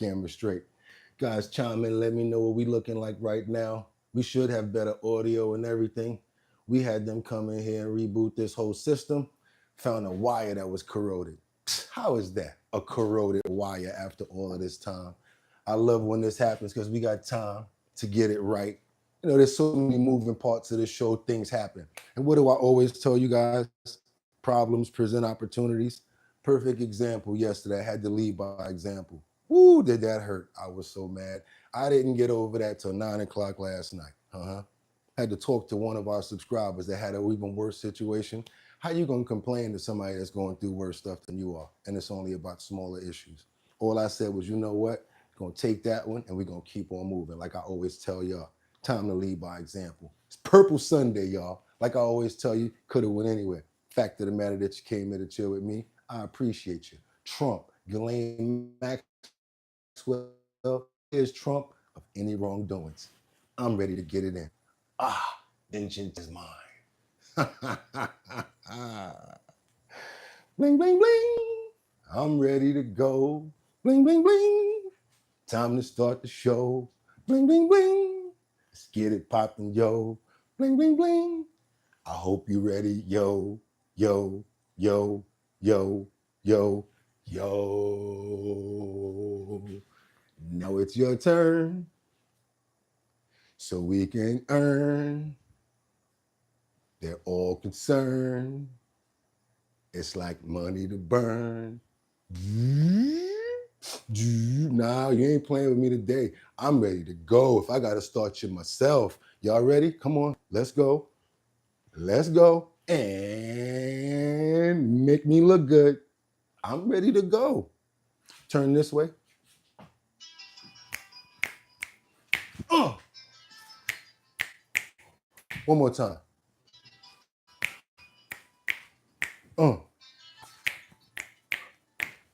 camera straight. Guys, chime in, let me know what we looking like right now. We should have better audio and everything. We had them come in here and reboot this whole system. Found a wire that was corroded. How is that? A corroded wire after all of this time. I love when this happens because we got time to get it right. You know, there's so many moving parts of this show, things happen. And what do I always tell you guys? Problems present opportunities. Perfect example yesterday. I had to lead by example. Woo, did that hurt? I was so mad. I didn't get over that till 9 o'clock last night. Had to talk to one of our subscribers that had an even worse situation. How you gonna complain to somebody that's going through worse stuff than you are? And it's only about smaller issues. All I said was, you know what? Gonna take that one and we're gonna keep on moving. Like I always tell y'all, time to lead by example. It's Purple Sunday, y'all. Like I always tell you, could have went anywhere. Fact of the matter that you came here to chill with me, I appreciate you. Trump, Ghislaine Maxwell is Trump of any wrongdoings. I'm ready to get it in. Vengeance is mine. Bling, bling, bling. I'm ready to go. Bling, bling, bling. Time to start the show. Bling, bling, bling. Let's get it popping, yo. Bling, bling, bling. I hope you're ready, yo, yo, yo, yo, yo, yo. Now it's your turn, so we can earn. They're all concerned. It's like money to burn. Nah, you ain't playing with me today. I'm ready to go. If I got to start you myself. Y'all ready? Come on, let's go. Let's go. And make me look good. I'm ready to go. Turn this way. One more time.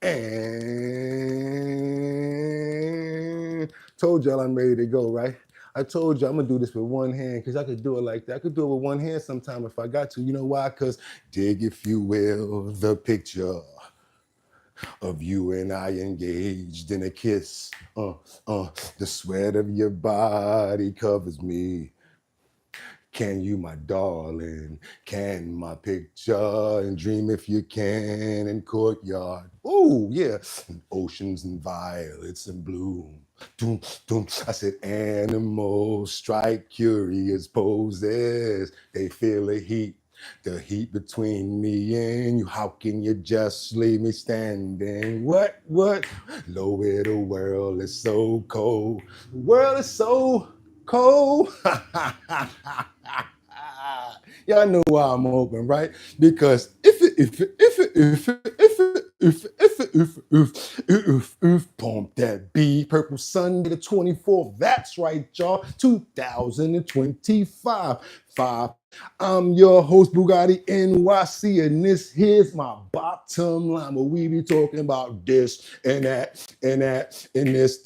And told y'all I'm ready to go, right? I told you I'm gonna do this with one hand because I could do it like that. I could do it with one hand sometime if I got to. You know why? Because dig, if you will, the picture of you and I engaged in a kiss. The sweat of your body covers me. Can you, my darling? Can my picture and dream if you can in courtyard? Oh, yeah. And oceans and violets and bloom. Doom, doom. I said, animals strike curious poses. They feel the heat between me and you. How can you just leave me standing? What? Lower, the world is so cold. The world is so cold. Y'all know why I'm hoping, right? Because if pump that B, Purple Sunday the 24th. That's right, y'all. 2025. I'm your host, Bugatti NYC, and this here's my bottom line. Where we be talking about this and that and that and this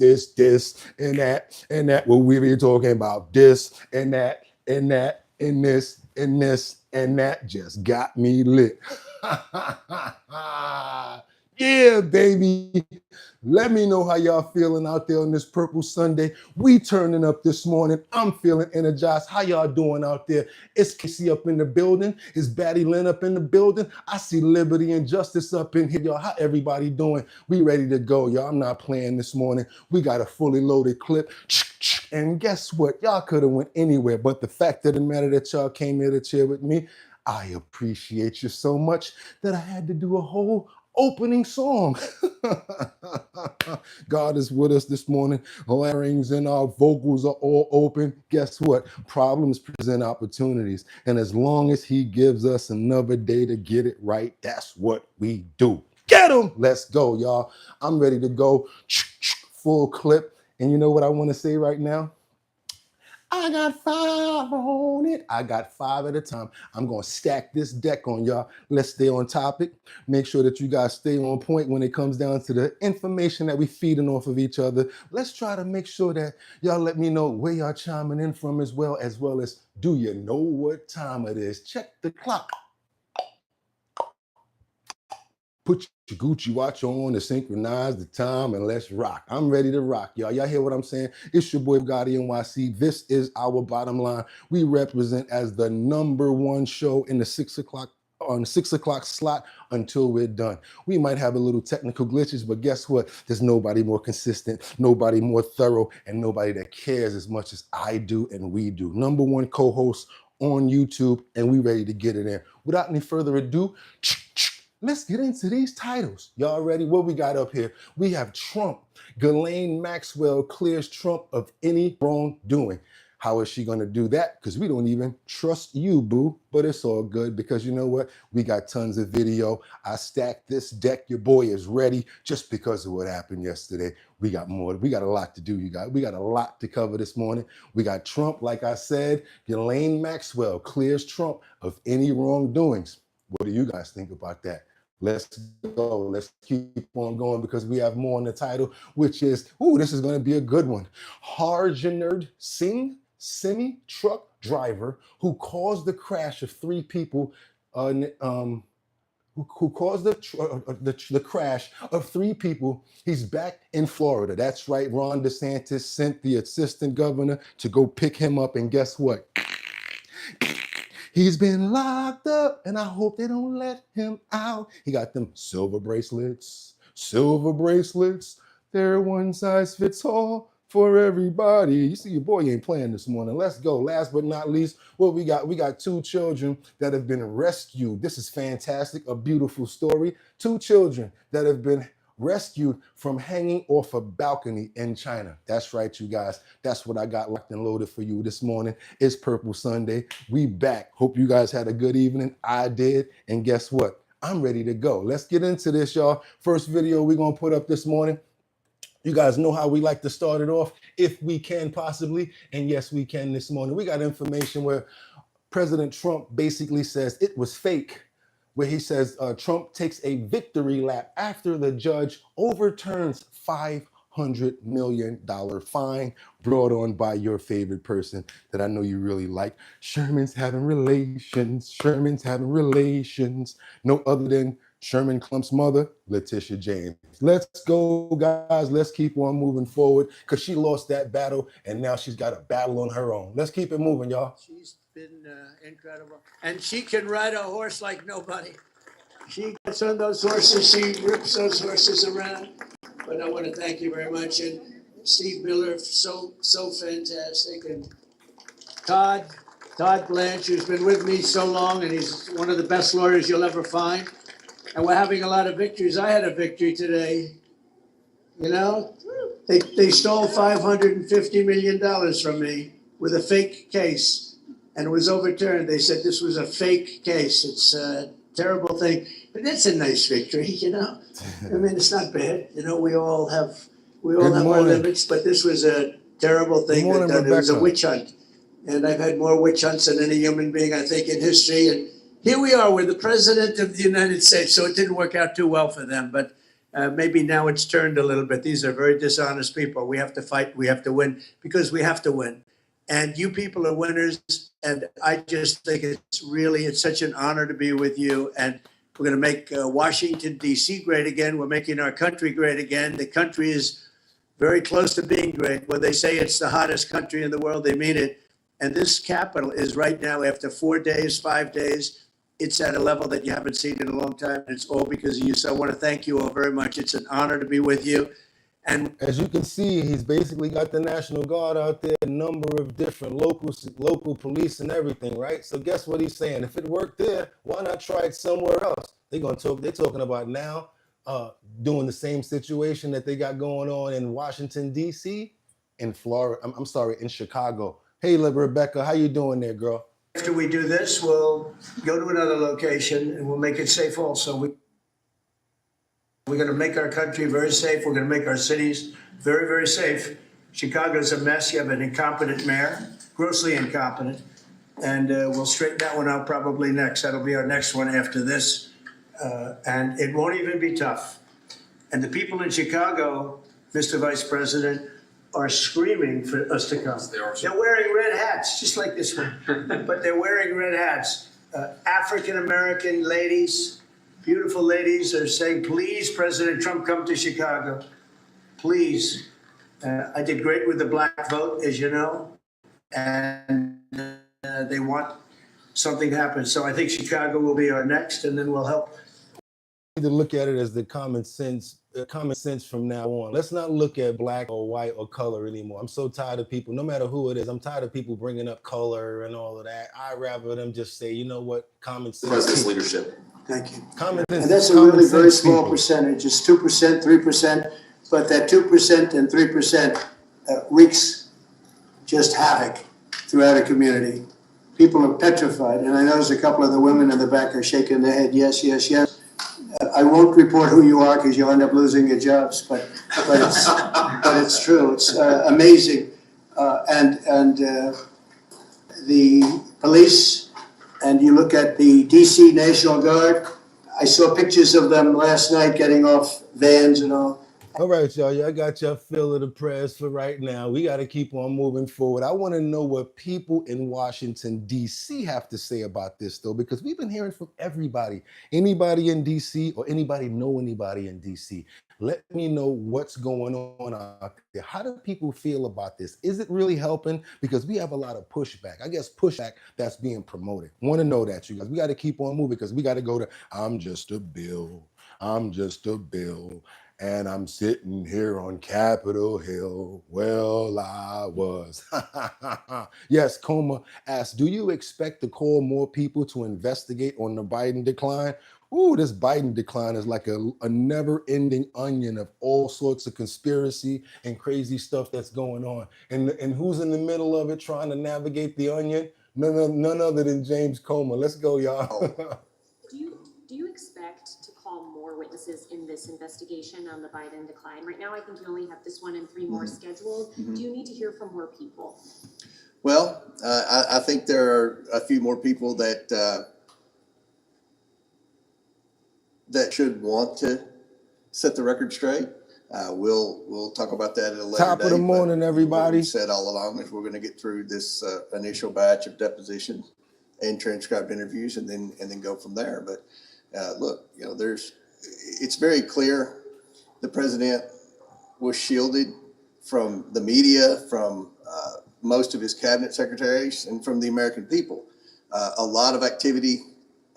and that. Where we be talking about this and that and that and this and this and that. Just got me lit. Yeah, baby. Let me know how y'all feeling out there on this Purple Sunday. We turning up this morning. I'm feeling energized. How y'all doing out there? It's Casey up in the building. It's Batty Lynn up in the building. I see Liberty and Justice up in here. Y'all, how everybody doing? We ready to go, y'all. I'm not playing this morning. We got a fully loaded clip. And guess what? Y'all could have went anywhere, but the fact of the matter that y'all came here to chill with me, I appreciate you so much that I had to do a whole opening song. God is with us this morning. Larynx and our vocals are all open. Guess what? Problems present opportunities. And as long as he gives us another day to get it right, that's what we do. Get him! Let's go, y'all. I'm ready to go. Full clip. And you know what I want to say right now? I got 5 on it. I got 5 at a time. I'm going to stack this deck on y'all. Let's stay on topic. Make sure that you guys stay on point when it comes down to the information that we feeding off of each other. Let's try to make sure that y'all let me know where y'all chiming in from as well as do you know what time it is? Check the clock. Put your Gucci watch on to synchronize the time and let's rock. I'm ready to rock, y'all. Y'all hear what I'm saying? It's your boy BOOGOTTINYC. This is our bottom line. We represent as the #1 show in the 6 o'clock slot until we're done. We might have a little technical glitches, but guess what? There's nobody more consistent, nobody more thorough, and nobody that cares as much as I do and we do. #1 co-host on YouTube, and we ready to get it in. Without any further ado, let's get into these titles. Y'all ready? What we got up here? We have Trump. Ghislaine Maxwell clears Trump of any wrongdoing. How is she going to do that? Because we don't even trust you, boo. But it's all good because you know what? We got tons of video. I stacked this deck. Your boy is ready just because of what happened yesterday. We got more. We got a lot to do, you guys. We got a lot to cover this morning. We got Trump, like I said. Ghislaine Maxwell clears Trump of any wrongdoings. What do you guys think about that? Let's go. Let's keep on going because we have more in the title, which is, this is going to be a good one. Harjanerd Singh, semi-truck driver who caused the crash of 3 people, who caused the crash of 3 people. He's back in Florida. That's right. Ron DeSantis sent the assistant governor to go pick him up. And guess what? He's been locked up, and I hope they don't let him out. He got them silver bracelets. They're one size fits all for everybody. You see, your boy ain't playing this morning. Let's go. Last but not least, what we got? We got 2 children that have been rescued. This is fantastic, a beautiful story. 2 children that have been rescued from hanging off a balcony in China. That's right, you guys. That's what I got locked and loaded for you this morning. It's Purple Sunday. We back. Hope you guys had a good evening. I did. And guess what? I'm ready to go. Let's get into this, y'all. First video we're going to put up this morning. You guys know how we like to start it off, if we can possibly. And yes, we can this morning. We got information where President Trump basically says it was fake, where he says Trump takes a victory lap after the judge overturns $500 million fine brought on by your favorite person that I know you really like. Sherman's having relations. No other than Sherman Clump's mother, Letitia James. Let's go, guys. Let's keep on moving forward because she lost that battle and now she's got a battle on her own. Let's keep it moving, y'all. She's been incredible. And she can ride a horse like nobody. She gets on those horses. She rips those horses around. But I want to thank you very much. And Steve Miller, so fantastic. And Todd Blanche, who's been with me so long, and he's one of the best lawyers you'll ever find. And we're having a lot of victories. I had a victory today. You know, they stole $550 million from me with a fake case, and it was overturned. They said this was a fake case. It's a terrible thing, but it's a nice victory, you know. I mean, it's not bad. You know, we all have our limits, but this was a terrible thing that done. It was a witch hunt, and I've had more witch hunts than any human being, I think, in history. And here we are, we're the president of the United States, so it didn't work out too well for them, but maybe now it's turned a little bit. These are very dishonest people. We have to fight, we have to win, because we have to win. And you people are winners, and I just think it's such an honor to be with you. And we're going to make Washington, D.C. great again. We're making our country great again. The country is very close to being great. When they say it's the hottest country in the world, they mean it. And this capital is right now, after 4 days, 5 days, it's at a level that you haven't seen in a long time. And it's all because of you. So I want to thank you all very much. It's an honor to be with you. And as you can see, he's basically got the National Guard out there, a number of different local police and everything, right? So guess what he's saying? If it worked there, why not try it somewhere else? They're talking about now doing the same situation that they got going on in Washington, D.C., in Florida. I'm sorry, in Chicago. Hey, Rebecca, how you doing there, girl? After we do this, we'll go to another location and we'll make it safe also. We're going to make our country very safe. We're going to make our cities very, very safe. Chicago's a mess. You have an incompetent mayor, grossly incompetent. And we'll straighten that one out probably next. That'll be our next one after this. And it won't even be tough. And the people in Chicago, Mr. Vice President, are screaming for us to come. They're wearing red hats, just like this one. But they're wearing red hats. African-American ladies, beautiful ladies are saying, please, President Trump, come to Chicago. Please. I did great with the black vote, as you know, and they want something to happen. So I think Chicago will be our next, and then we'll help. To look at it as the common sense from now on. Let's not look at black or white or color anymore. I'm so tired of people, no matter who it is, I'm tired of people bringing up color and all of that. I'd rather them just say, you know what, common sense. President's leadership. Thank you. Common sense. And that's a really very small percentage. It's 2%, 3%, but that 2% and 3% wreaks just havoc throughout a community. People are petrified, and I notice a couple of the women in the back are shaking their head, yes, yes, yes. I won't report who you are because you'll end up losing your jobs, but it's true. It's amazing, and the police, and you look at the DC National Guard. I saw pictures of them last night getting off vans and all. All right, y'all. Y'all got your fill of the prayers for right now. We got to keep on moving forward. I want to know what people in Washington, D.C. have to say about this, though, because we've been hearing from everybody. Anybody in D.C. or anybody know anybody in D.C.? Let me know what's going on out there. How do people feel about this? Is it really helping? Because we have a lot of pushback. I guess pushback that's being promoted. Want to know that, you guys. We got to keep on moving because we got to go to, I'm just a bill. I'm just a bill. And I'm sitting here on Capitol Hill. Well, I was. Yes, Coma asks, do you expect to call more people to investigate on the Biden decline? Ooh, this Biden decline is like a never-ending onion of all sorts of conspiracy and crazy stuff that's going on. And who's in the middle of it trying to navigate the onion? None other than James Coma. Let's go, y'all. Do you expect to call more witnesses in this investigation on the Biden decline? Right now, I think you only have this one and 3 more scheduled. Do you need to hear from more people? Well, I think there are a few more people that should want to set the record straight. We'll talk about that at a later Top date. of the morning, everybody. What we said all along is we're going to get through this initial batch of depositions and transcribed interviews, and then go from there. But look, you know, it's very clear the president was shielded from the media, from most of his cabinet secretaries, and from the American people. A lot of activity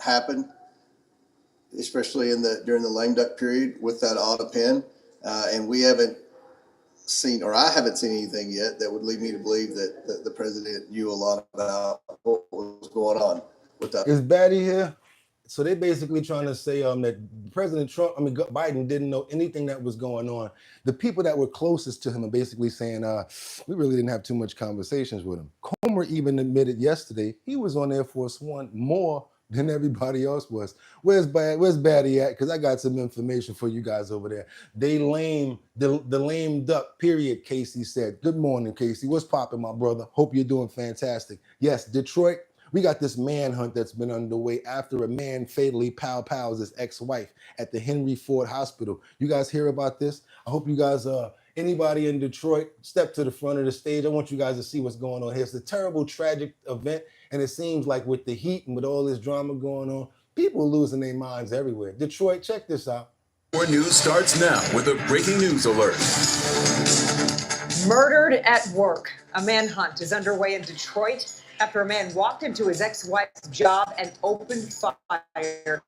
happened, especially during the lame duck period with that auto pen, and we haven't seen, or I haven't seen anything yet that would lead me to believe that the president knew a lot about what was going on with that. Is Batty here? So they basically trying to say that President Trump, Biden didn't know anything that was going on. The people that were closest to him are basically saying, we really didn't have too much conversations with him. Comer even admitted yesterday he was on Air Force One more than everybody else was. Where's Batty at? Because I got some information for you guys over there. The lame duck, period, Casey said. Good morning, Casey. What's popping, my brother? Hope you're doing fantastic. Yes, Detroit, we got this manhunt that's been underway after a man fatally pows his ex-wife at the Henry Ford Hospital. You guys hear about this? I hope you guys, anybody in Detroit, step to the front of the stage. I want you guys to see what's going on here. It's a terrible, tragic event, and it seems like with the heat and with all this drama going on, people are losing their minds everywhere. Detroit, check this out. More news starts now with a breaking news alert. Murdered at work. A manhunt is underway in Detroit after a man walked into his ex-wife's job and opened fire,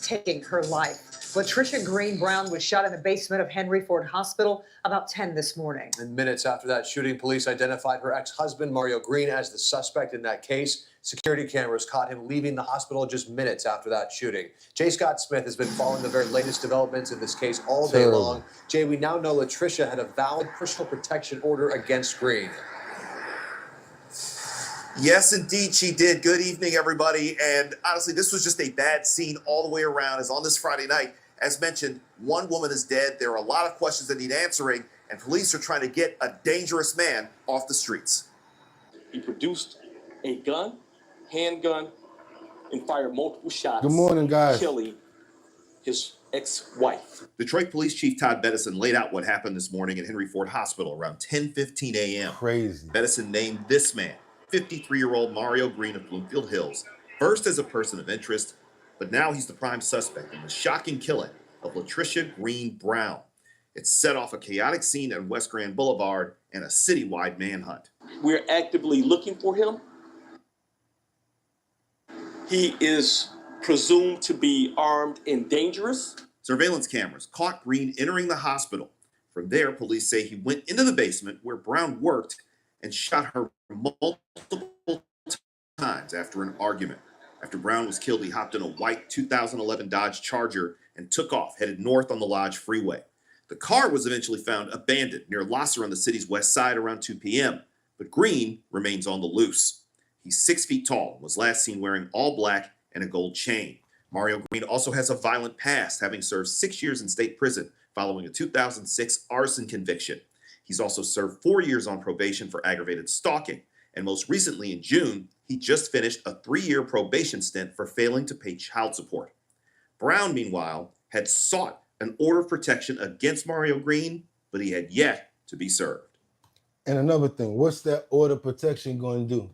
taking her life. Latricia Green Brown was shot in the basement of Henry Ford Hospital about 10 this morning. And minutes after that shooting, police identified her ex-husband, Mario Green, as the suspect in that case. Security cameras caught him leaving the hospital just minutes after that shooting. Jay Scott Smith has been following the very latest developments in this case all day long. Jay, we now know Latricia had a valid personal protection order against Green. Yes, indeed, she did. Good evening, everybody. And honestly, this was just a bad scene all the way around. As on this Friday night, as mentioned, one woman is dead. There are a lot of questions that need answering, and police are trying to get a dangerous man off the streets. He produced a gun, handgun, and fired multiple shots. Good morning, guys. Killing his ex-wife. Detroit Police Chief Todd Bettison laid out what happened this morning at Henry Ford Hospital around 10:15 a.m. Crazy. Bettison named this man, 53-year-old Mario Green of Bloomfield Hills, first as a person of interest, but now he's the prime suspect in the shocking killing of Latricia Green Brown. It set off a chaotic scene at West Grand Boulevard and a citywide manhunt. We're actively looking for him. He is presumed to be armed and dangerous. Surveillance cameras caught Green entering the hospital. From there, police say he went into the basement where Brown worked and shot her multiple times after an argument. After Brown was killed, he hopped in a white 2011 Dodge Charger and took off, headed north on the Lodge Freeway. The car was eventually found abandoned near Lasser on the city's west side around 2 p.m., but Green remains on the loose. He's 6 feet tall and was last seen wearing all black and a gold chain. Mario Green also has a violent past, having served 6 years in state prison following a 2006 arson conviction. He's also served 4 years on probation for aggravated stalking, and most recently in June, he just finished a 3-year probation stint for failing to pay child support. Brown, meanwhile, had sought an order of protection against Mario Green, but he had yet to be served. And another thing, what's that order of protection going to do?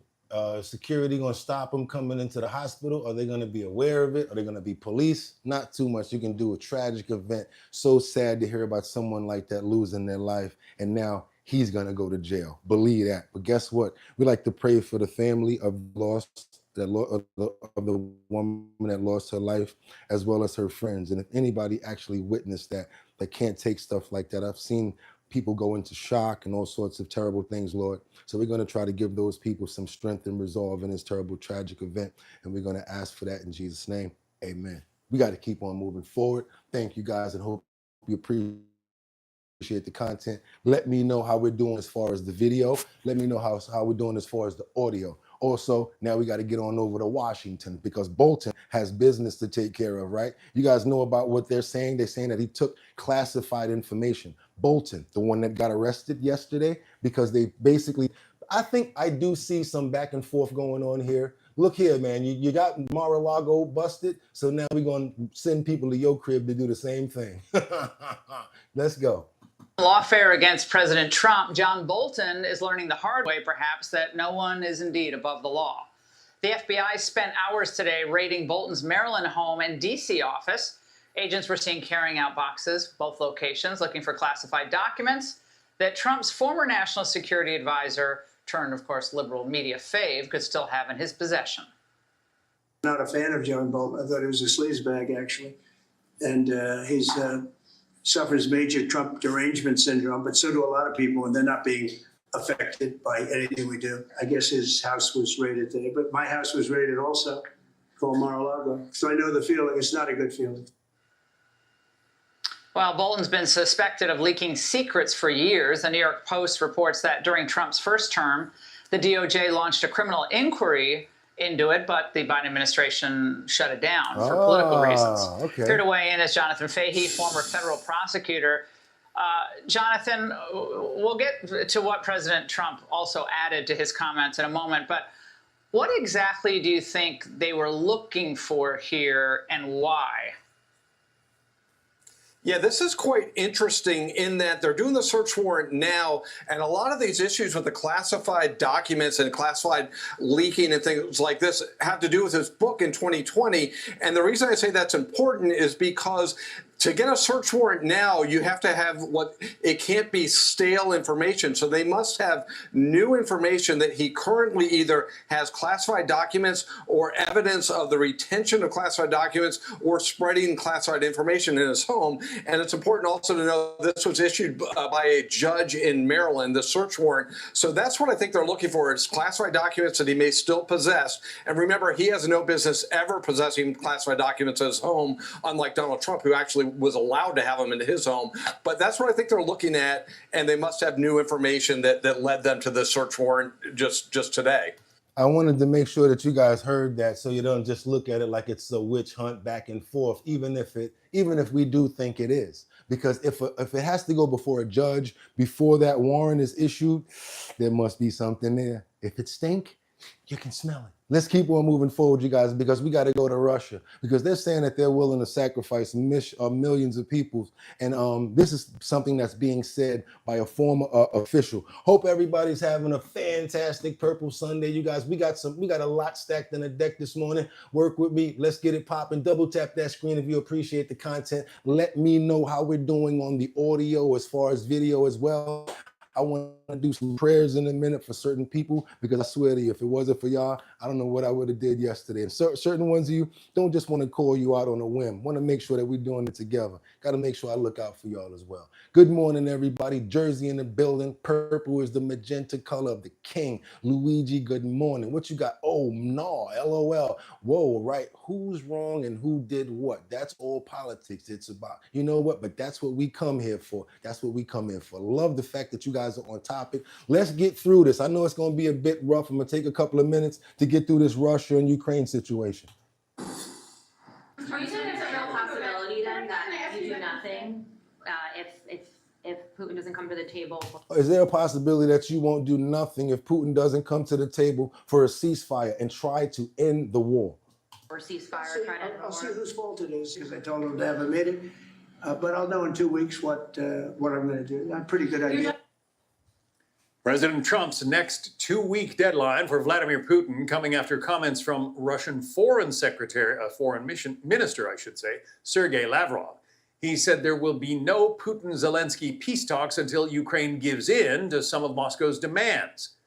Security going to stop them coming into the hospital? Are they going to be aware of it? Are they going to be police? Not too much. You can do a tragic event. So sad to hear about someone like that losing their life, and now he's going to go to jail. Believe that. But guess what? We like to pray for the family of the woman that lost her life, as well as her friends. And if anybody actually witnessed that, they can't take stuff like that. I've seen people go into shock and all sorts of terrible things, Lord. So we're going to try to give those people some strength and resolve in this terrible, tragic event. And we're going to ask for that in Jesus' name. Amen. We got to keep on moving forward. Thank you guys, and hope you appreciate the content. Let me know how we're doing as far as the video. Let me know how we're doing as far as the audio. Also, now we got to get on over to Washington because Bolton has business to take care of, right? You guys know about what they're saying. They're saying that he took classified information. Bolton, the one that got arrested yesterday, because they basically, I think I do see some back and forth going on here. Look here, man, you got Mar-a-Lago busted, so now we're going to send people to your crib to do the same thing. Let's go. Lawfare against President Trump, John Bolton is learning the hard way, perhaps, that no one is indeed above the law. The FBI spent hours today raiding Bolton's Maryland home and D.C. office. Agents were seen carrying out boxes, both locations, looking for classified documents that Trump's former national security advisor, turned, of course, liberal media fave, could still have in his possession. Not a fan of John Bolton. I thought he was a sleazebag, actually. And he's suffers major Trump derangement syndrome, but so do a lot of people, and they're not being affected by anything we do. I guess his house was raided today, but my house was raided also, called Mar-a-Lago. So I know the feeling. It's not a good feeling. Well, Bolton's been suspected of leaking secrets for years. The New York Post reports that during Trump's first term, the DOJ launched a criminal inquiry into it, but the Biden administration shut it down for political reasons. Okay. Here to weigh in is Jonathan Fahey, former federal prosecutor. Jonathan, we'll get to what President Trump also added to his comments in a moment, but what exactly do you think they were looking for here and why? Yeah, this is quite interesting in that they're doing the search warrant now, and a lot of these issues with the classified documents and classified leaking and things like this have to do with his book in 2020. And the reason I say that's important is because to get a search warrant now, you have to have it can't be stale information. So they must have new information that he currently either has classified documents or evidence of the retention of classified documents or spreading classified information in his home. And it's important also to know this was issued by a judge in Maryland, the search warrant. So that's what I think they're looking for, is classified documents that he may still possess. And remember, he has no business ever possessing classified documents at his home, unlike Donald Trump, who actually was allowed to have them in his home. But that's what I think they're looking at, and they must have new information that led them to the search warrant just today. I wanted to make sure that you guys heard that, so you don't just look at it like it's a witch hunt back and forth, even if we do think it is. Because if it has to go before a judge before that warrant is issued, there must be something there. If it stink, You can smell it. Let's keep on moving forward, you guys, because we got to go to Russia, because they're saying that they're willing to sacrifice millions of people. And this is something that's being said by a former official. Hope everybody's having a fantastic Purple Sunday, you guys. We got a lot stacked in the deck this morning. Work with me. Let's get it popping. Double tap that screen if you appreciate the content. Let me know how we're doing on the audio as far as video as well. I want to do some prayers in a minute for certain people, because I swear to you, if it wasn't for y'all, I don't know what I would have did yesterday. And certain ones of you don't just want to call you out on a whim. Want to make sure that we're doing it together. Got to make sure I look out for y'all as well. Good morning, everybody. Jersey in the building. Purple is the magenta color of the king. Luigi, good morning. What you got? Oh, no, LOL. Whoa, right. Who's wrong and who did what? That's all politics. It's about, you know what? But that's what we come here for. That's what we come here for. Love the fact that you guys are on topic. Let's get through this. I know it's going to be a bit rough. I'm going to take a couple of minutes to get through this Russia and Ukraine situation. Are you saying there's a real possibility then that you do nothing if Putin doesn't come to the table? Is there a possibility that you won't do nothing if Putin doesn't come to the table for a ceasefire and try to end the war? Or ceasefire, try to end the I'll see war? whose fault it is, because I told them to have a meeting. But I'll know in 2 weeks what I'm going to do. A pretty good idea. President Trump's next 2-week deadline for Vladimir Putin coming after comments from Russian foreign minister, Sergei Lavrov. He said there will be no Putin-Zelensky peace talks until Ukraine gives in to some of Moscow's demands.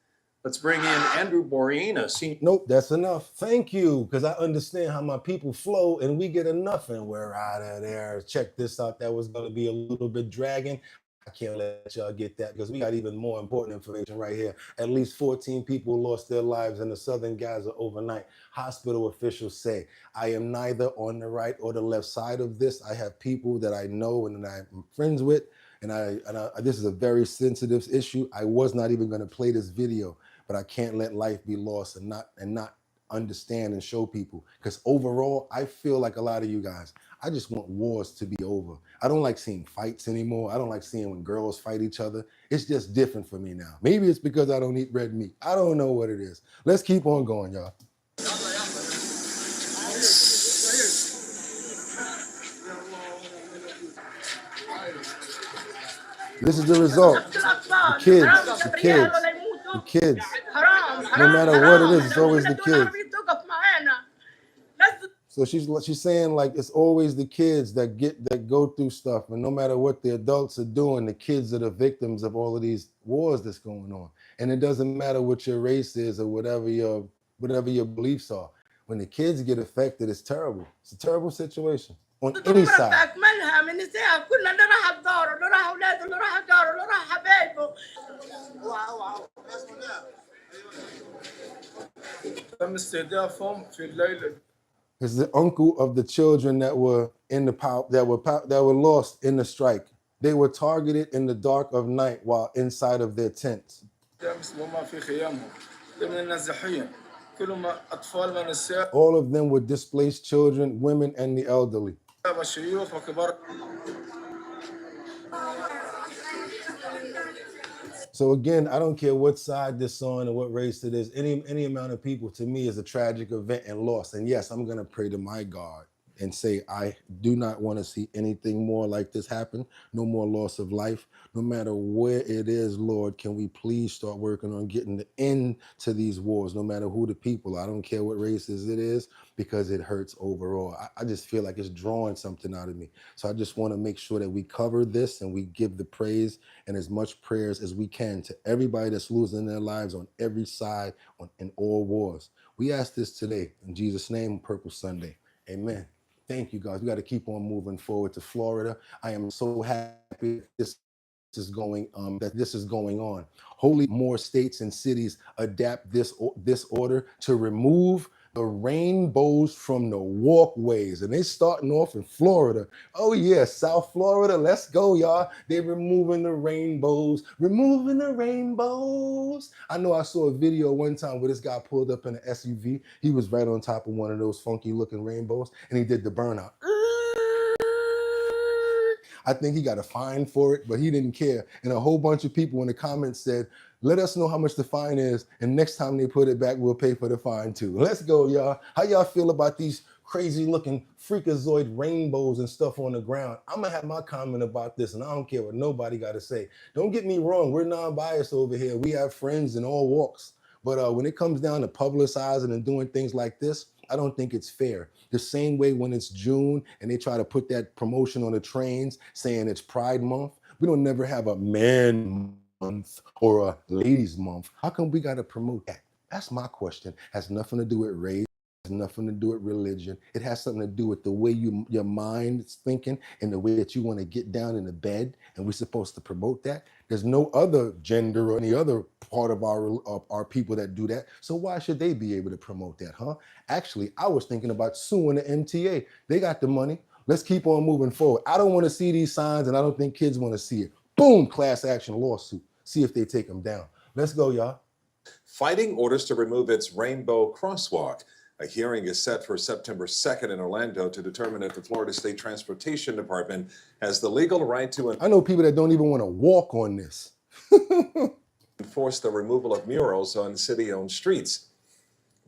Let's bring in Andrew Boreen, a senior... Nope, that's enough. Thank you, because I understand how my people flow and we get enough and we're out of there. Check this out. That was going to be a little bit dragging. I can't let y'all get that, because we got even more important information right here. At least 14 people lost their lives in the southern Gaza overnight. Hospital officials say, I am neither on the right or the left side of this. I have people that I know and that I'm friends with, and this is a very sensitive issue. I was not even going to play this video, but I can't let life be lost and not understand and show people. Because overall, I feel like a lot of you guys, I just want wars to be over. I don't like seeing fights anymore. I don't like seeing when girls fight each other. It's just different for me now. Maybe it's because I don't eat red meat. I don't know what it is. Let's keep on going, y'all. This is the result. The kids. No matter what it is, it's always the kids. So she's saying, like, it's always the kids that go through stuff, and no matter what the adults are doing, the kids are the victims of all of these wars that's going on. And it doesn't matter what your race is or whatever your beliefs are. When the kids get affected, it's terrible. It's a terrible situation on any side. It's the uncle of the children that were in the that were lost in the strike. They were targeted in the dark of night while inside of their tents. All of them were displaced children, women, and the elderly. So again, I don't care what side this on or what race it is. Any amount of people, to me, is a tragic event and loss. And yes, I'm going to pray to my God and say, I do not want to see anything more like this happen. No more loss of life. No matter where it is, Lord, can we please start working on getting the end to these wars, no matter who the people. I don't care what races it is, because it hurts overall. I just feel like it's drawing something out of me. So I just want to make sure that we cover this and we give the praise and as much prayers as we can to everybody that's losing their lives on every side in all wars. We ask this today in Jesus' name, Purple Sunday. Amen. Thank you, guys. We got to keep on moving forward to Florida. I am so happy this is going on. Hopefully, more states and cities adapt this order to remove the rainbows from the walkways. And they're starting off in Florida. Oh yeah, South Florida, let's go, y'all. They're removing the rainbows, removing the rainbows. I know I saw a video one time where this guy pulled up in an SUV. He was right on top of one of those funky looking rainbows, and he did the burnout. I think he got a fine for it, but he didn't care. And a whole bunch of people in the comments said, let us know how much the fine is, and next time they put it back, we'll pay for the fine too. Let's go, y'all. How y'all feel about these crazy looking freakazoid rainbows and stuff on the ground? I'm gonna have my comment about this, and I don't care what nobody got to say. Don't get me wrong, we're non-biased over here. We have friends in all walks. But when it comes down to publicizing and doing things like this, I don't think it's fair. The same way when it's June and they try to put that promotion on the trains saying it's Pride Month, we don't never have a man month or a ladies month. How come we got to promote that? That's my question. Has nothing to do with race. Has nothing to do with religion. It has something to do with the way your mind is thinking and the way that you want to get down in the bed, and we're supposed to promote that. There's no other gender or any other part of our people that do that, so why should they be able to promote that, huh? Actually, I was thinking about suing the MTA. They got the money. Let's keep on moving forward. I don't want to see these signs, and I don't think kids want to see it. Boom, class action lawsuit. See if they take them down. Let's go, y'all. Fighting orders to remove its rainbow crosswalk. A hearing is set for September 2nd in Orlando to determine if the Florida State Transportation Department has the legal right to I know people that don't even want to walk on this. enforce the removal of murals on city-owned streets.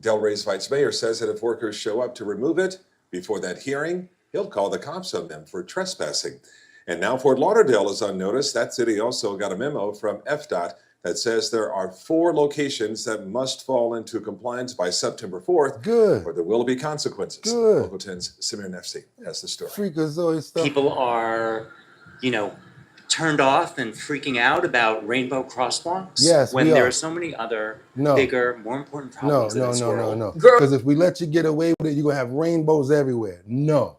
Delray's vice mayor says that if workers show up to remove it before that hearing, he'll call the cops on them for trespassing. And now Fort Lauderdale is on notice. That city also got a memo from FDOT that says there are 4 locations that must fall into compliance by September 4th. Good. Or there will be consequences. Good. Bogotin's Samir Nefsi has the story. Freakazoid stuff. People are, turned off and freaking out about rainbow crosswalks. Yes, when we there are are so many other No. bigger, more important problems in this world. No. Because if we let you get away with it, you're going to have rainbows everywhere. No.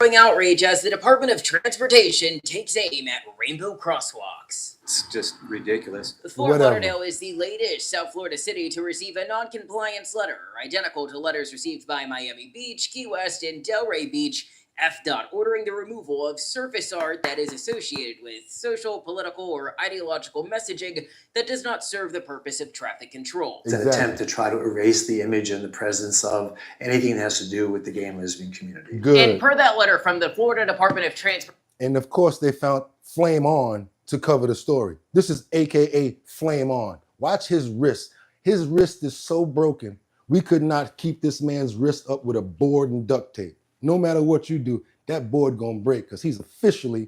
Outrage as the Department of Transportation takes aim at rainbow crosswalks. It's just ridiculous. Fort Whatever. Lauderdale is the latest South Florida city to receive a non-compliance letter, identical to letters received by Miami Beach, Key West, and Delray Beach. FDOT ordering the removal of surface art that is associated with social, political, or ideological messaging that does not serve the purpose of traffic control. It's an attempt to try to erase the image and the presence of anything that has to do with the gay and lesbian community. Good. And per that letter from the Florida Department of Transportation. And of course, they found Flame On to cover the story. This is AKA Flame On. Watch his wrist. His wrist is so broken, we could not keep this man's wrist up with a board and duct tape. No matter what you do, that board gonna break because he's officially,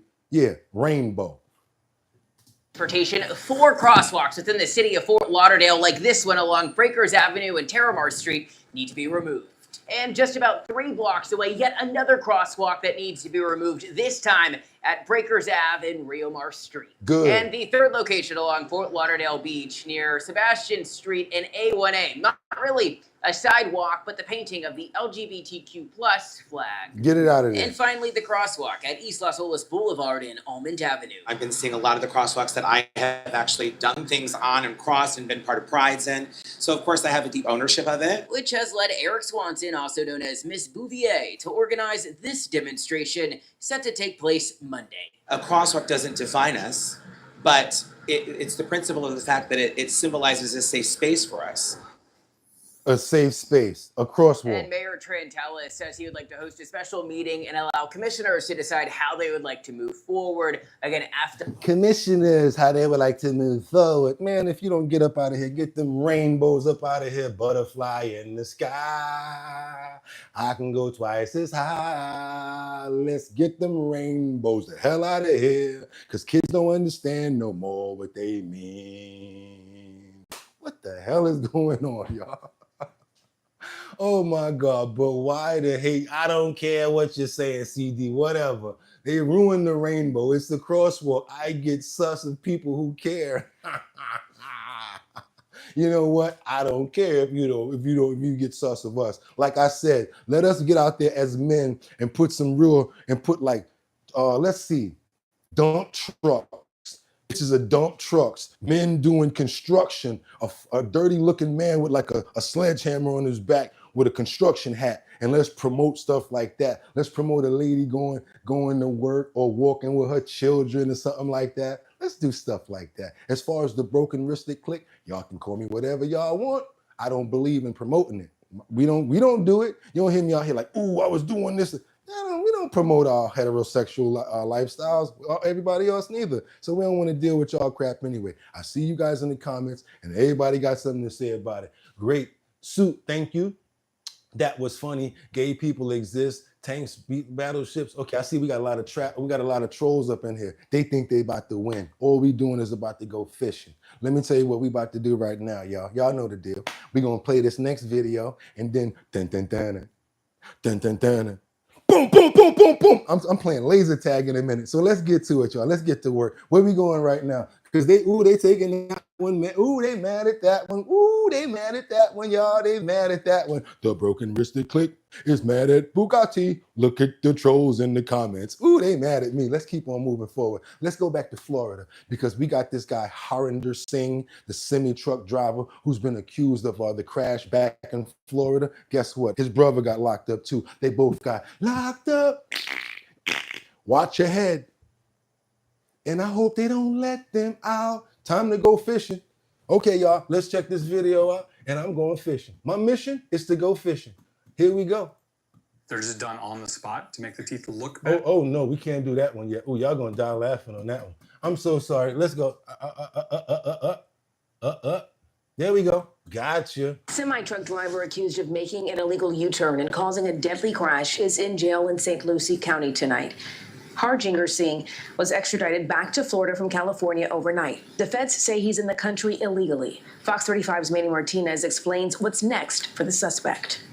rainbow. Transportation, 4 crosswalks within the city of Fort Lauderdale, like this one along Breakers Avenue and Terramar Street, need to be removed. And just about 3 blocks away, yet another crosswalk that needs to be removed, this time at Breakers Ave and Rio Mar Street. Good. And the third location along Fort Lauderdale Beach near Sebastian Street and A1A. Not really a sidewalk, but the painting of the LGBTQ+ flag. Get it out of there. And finally, the crosswalk at East Las Olas Boulevard and Almond Avenue. I've been seeing a lot of the crosswalks that I have actually done things on and crossed and been part of prides in. So of course I have a deep ownership of it. Which has led Eric Swanson, also known as Miss Bouvier, to organize this demonstration set to take place Monday. A crosswalk doesn't define us, but it's the principle of the fact that it symbolizes a safe space for us. A safe space, a crosswalk. And Mayor Trantalis says he would like to host a special meeting and allow commissioners to decide how they would like to move forward. Again, after Commissioners, how they would like to move forward. Man, if you don't get up out of here, get them rainbows up out of here. Butterfly in the sky. I can go twice as high. Let's get them rainbows the hell out of here. Because kids don't understand no more what they mean. What the hell is going on, y'all? Oh my God, but why the hate? I don't care what you're saying, CD, whatever. They ruined the rainbow. It's the crosswalk. I get sus of people who care. You know what? I don't care if you get sus of us. Like I said, let us get out there as men and put let's see, dump trucks. This is a dump trucks, men doing construction, a dirty looking man with like a sledgehammer on his back with a construction hat. And let's promote stuff like that. Let's promote a lady going to work or walking with her children or something like that. Let's do stuff like that. As far as the broken wristed clique, y'all can call me whatever y'all want. I don't believe in promoting it. We don't do it. You don't hear me out here like, ooh, I was doing this. We don't promote our heterosexual lifestyles. Everybody else neither. So we don't want to deal with y'all crap anyway. I see you guys in the comments, and everybody got something to say about it. Great. Suit, thank you. That was funny. Gay people exist. Tanks beat battleships. Okay, I see we got a lot of trolls up in here. They think they about to win. All we doing is about to go fishing. Let me tell you what we about to do right now, y'all. Y'all know the deal. We gonna play this next video, and then dun dun dun dun dun dun. Boom, boom, boom, boom, boom. I'm playing laser tag in a minute. So let's get to it, y'all. Let's get to work. Where we going right now? Because they taking that one, man. Ooh, they mad at that one. Ooh, they mad at that one, y'all. They mad at that one. The broken wristed click is mad at Bugatti. Look at the trolls in the comments. Ooh, they mad at me. Let's keep on moving forward. Let's go back to Florida because we got this guy, Harinder Singh, the semi-truck driver who's been accused of the crash back in Florida. Guess what? His brother got locked up too. They both got locked up. Watch your head. And I hope they don't let them out. Time to go fishing. Okay, y'all, let's check this video out. And I'm going fishing. My mission is to go fishing. Here we go. They're just done on the spot to make the teeth look better. Oh no, we can't do that one yet. Oh, y'all gonna die laughing on that one. I'm so sorry. Let's go. There we go. Gotcha. Semi-truck driver accused of making an illegal U-turn and causing a deadly crash is in jail in St. Lucie County tonight. Harjinder Singh was extradited back to Florida from California overnight. The feds say he's in the country illegally. Fox 35's Manny Martinez explains what's next for the suspect.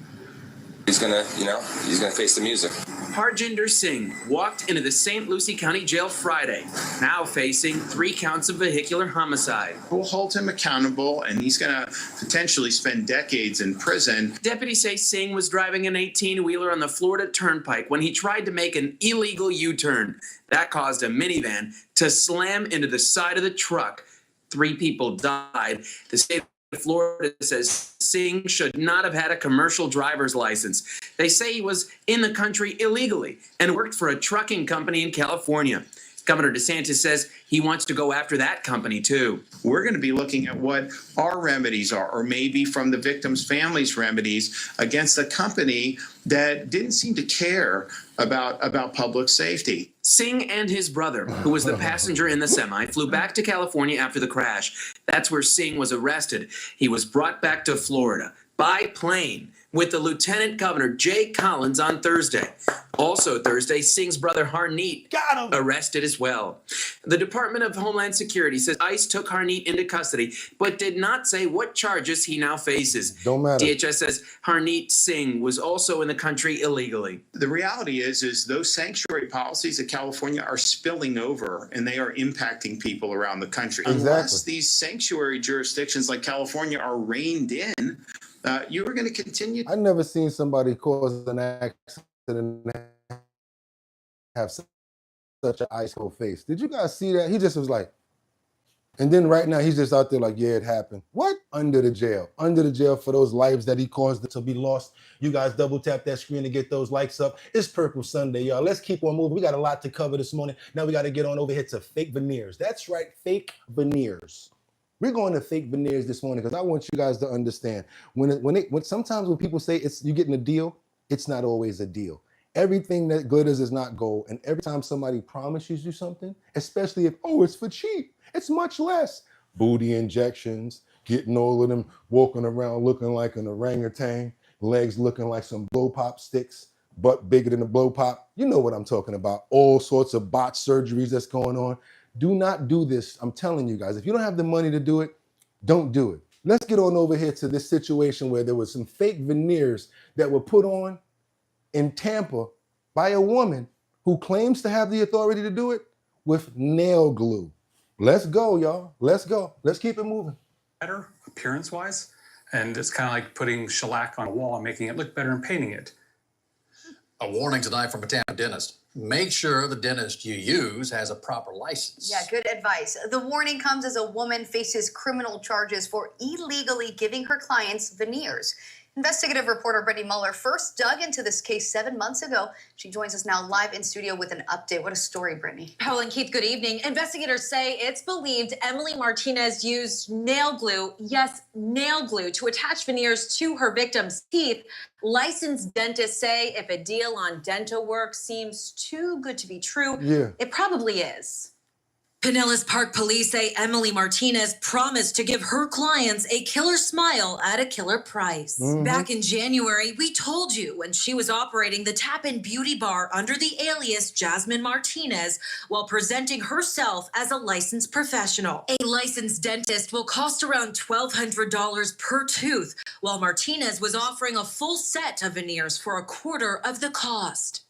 He's gonna face the music. Harjinder Singh walked into the St. Lucie County Jail Friday, now facing 3 counts of vehicular homicide. We'll hold him accountable, and he's going to potentially spend decades in prison. Deputies say Singh was driving an 18-wheeler on the Florida Turnpike when he tried to make an illegal U-turn. That caused a minivan to slam into the side of the truck. 3 people died. The state of Florida says Singh should not have had a commercial driver's license. They say he was in the country illegally and worked for a trucking company in California. Governor DeSantis says he wants to go after that company too. We're going to be looking at what our remedies are, or maybe from the victims' families' remedies against a company that didn't seem to care about public safety. Singh and his brother, who was the passenger in the semi, flew back to California after the crash. That's where Singh was arrested. He was brought back to Florida by plane with the Lieutenant Governor Jay Collins on Thursday. Also Thursday, Singh's brother Harneet arrested as well. The Department of Homeland Security says ICE took Harneet into custody, but did not say what charges he now faces. Don't matter. DHS says Harneet Singh was also in the country illegally. The reality is those sanctuary policies of California are spilling over, and they are impacting people around the country. Exactly. Unless these sanctuary jurisdictions like California are reined in, you are going to continue. I never seen somebody cause an accident and have such an ice cold face. Did you guys see that? He just was like, and then right now he's just out there like, yeah, it happened. What? Under the jail for those lives that he caused to be lost. You guys double tap that screen to get those likes up. It's Purple Sunday, y'all. Let's keep on moving. We got a lot to cover this morning. Now we got to get on over here to fake veneers. That's right, fake veneers. We're going to fake veneers this morning because I want you guys to understand when sometimes when people say you're getting a deal, it's not always a deal. Everything that glitters is not gold. And every time somebody promises you something, especially if, it's for cheap, it's much less. Booty injections, getting all of them walking around looking like an orangutan, legs looking like some blow pop sticks, butt bigger than a blow pop. You know what I'm talking about. All sorts of bot surgeries that's going on. Do not do this. I'm telling you guys, if you don't have the money to do it, don't do it. Let's get on over here to this situation where there was some fake veneers that were put on in Tampa by a woman who claims to have the authority to do it with nail glue. Let's go, y'all. Let's go. Let's keep it moving. Better appearance-wise, and it's kind of like putting shellac on a wall and making it look better and painting it. A warning tonight from a Tampa dentist. Make sure the dentist you use has a proper license. Yeah, good advice. The warning comes as a woman faces criminal charges for illegally giving her clients veneers. Investigative reporter Brittany Muller first dug into this case 7 months ago. She joins us now live in studio with an update. What a story, Brittany. Helen and Keith, good evening. Investigators say it's believed Emily Martinez used nail glue, yes, nail glue, to attach veneers to her victim's teeth. Licensed dentists say if a deal on dental work seems too good to be true, it probably is. Pinellas Park police say Emily Martinez promised to give her clients a killer smile at a killer price. Back in January, we told you when she was operating the Tap-In Beauty Bar under the alias Jasmine Martinez while presenting herself as a licensed professional. A licensed dentist will cost around $1,200 per tooth, while Martinez was offering a full set of veneers for a quarter of the cost.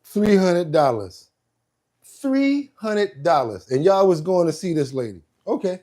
$300. $300. And y'all was going to see this lady. Okay.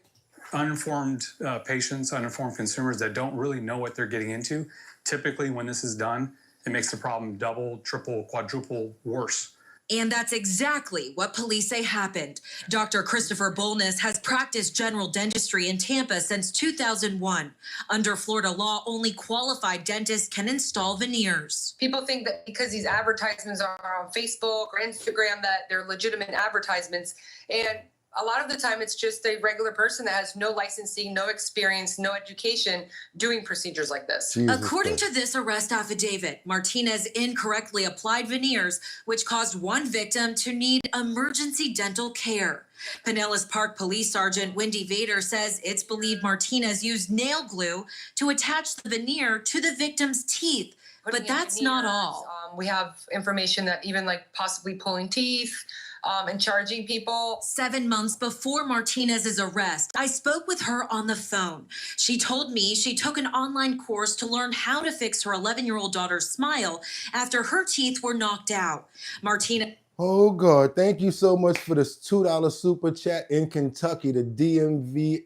Uninformed patients, uninformed consumers that don't really know what they're getting into, typically when this is done, it makes the problem double, triple, quadruple worse. And that's exactly what police say happened. Dr. Christopher Bolness has practiced general dentistry in Tampa since 2001. Under Florida law, only qualified dentists can install veneers. People think that because these advertisements are on Facebook or Instagram that they're legitimate advertisements. And a lot of the time it's just a regular person that has no licensing, no experience, no education doing procedures like this. According to this arrest affidavit, Martinez incorrectly applied veneers, which caused one victim to need emergency dental care. Pinellas Park Police Sergeant Wendy Vader says it's believed Martinez used nail glue to attach the veneer to the victim's teeth. But that's not all. We have information that even like possibly pulling teeth, and charging people. 7 months before Martinez's arrest, I spoke with her on the phone. She told me she took an online course to learn how to fix her 11-year-old daughter's smile after her teeth were knocked out. Martinez. Oh, God. Thank you so much for this $2 super chat. In Kentucky, the DMV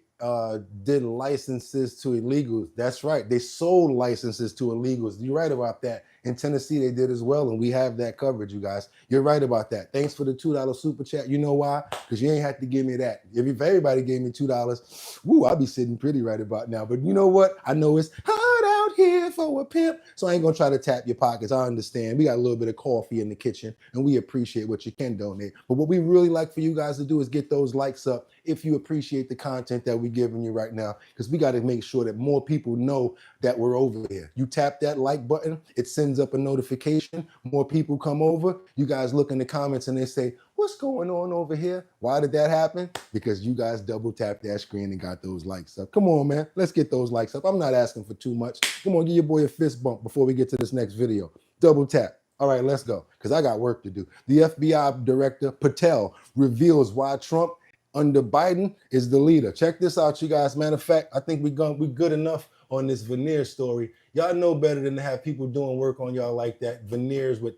did licenses to illegals. That's right. They sold licenses to illegals. You're right about that. In Tennessee, they did as well, and we have that coverage, you guys. You're right about that. Thanks for the $2 super chat. You know why? Because you ain't have to give me that. If everybody gave me $2, woo, I'll be sitting pretty right about now. But you know what? I know it's hard out here for a pimp, so I ain't going to try to tap your pockets. I understand. We got a little bit of coffee in the kitchen, and we appreciate what you can donate. But what we really like for you guys to do is get those likes up if you appreciate the content that we're giving you right now, because we got to make sure that more people know that we're over here. You tap that like button, it sends up a notification. More people come over. You guys look in the comments and they say, what's going on over here? Why did that happen? Because you guys double tapped that screen and got those likes up. Come on, man. Let's get those likes up. I'm not asking for too much. Come on, give your boy a fist bump before we get to this next video. Double tap. All right, let's go, because I got work to do. The FBI Director Patel reveals why Trump under Biden is the leader. Check this out, you guys. Matter of fact, I think we're good enough on this veneer story. Y'all know better than to have people doing work on y'all like that, veneers with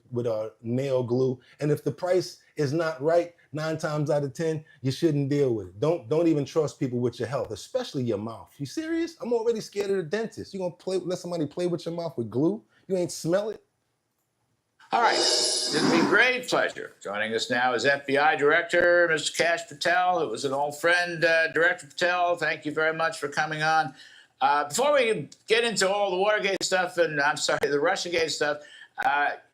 nail glue. And if the price is not right, 9 times out of 10, you shouldn't deal with it. Don't even trust people with your health, especially your mouth. You serious? I'm already scared of the dentist. You gonna let somebody play with your mouth with glue? You ain't smell it? All right, it's been a great pleasure. Joining us now is FBI Director, Mr. Kash Patel. It was an old friend, Director Patel. Thank you very much for coming on. Before we get into all the Watergate stuff and, I'm sorry, the Russiagate stuff,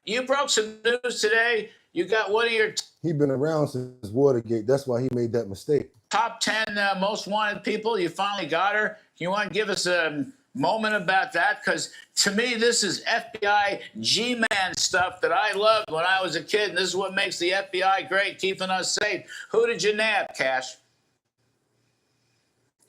you broke some news today. You got one of your He been around since Watergate. That's why he made that mistake. top 10 most wanted people. You finally got her. You want to give us a moment about that? Because to me, this is FBI G-Man stuff that I loved when I was a kid, and this is what makes the FBI great, keeping us safe. Who did you nab, Kash?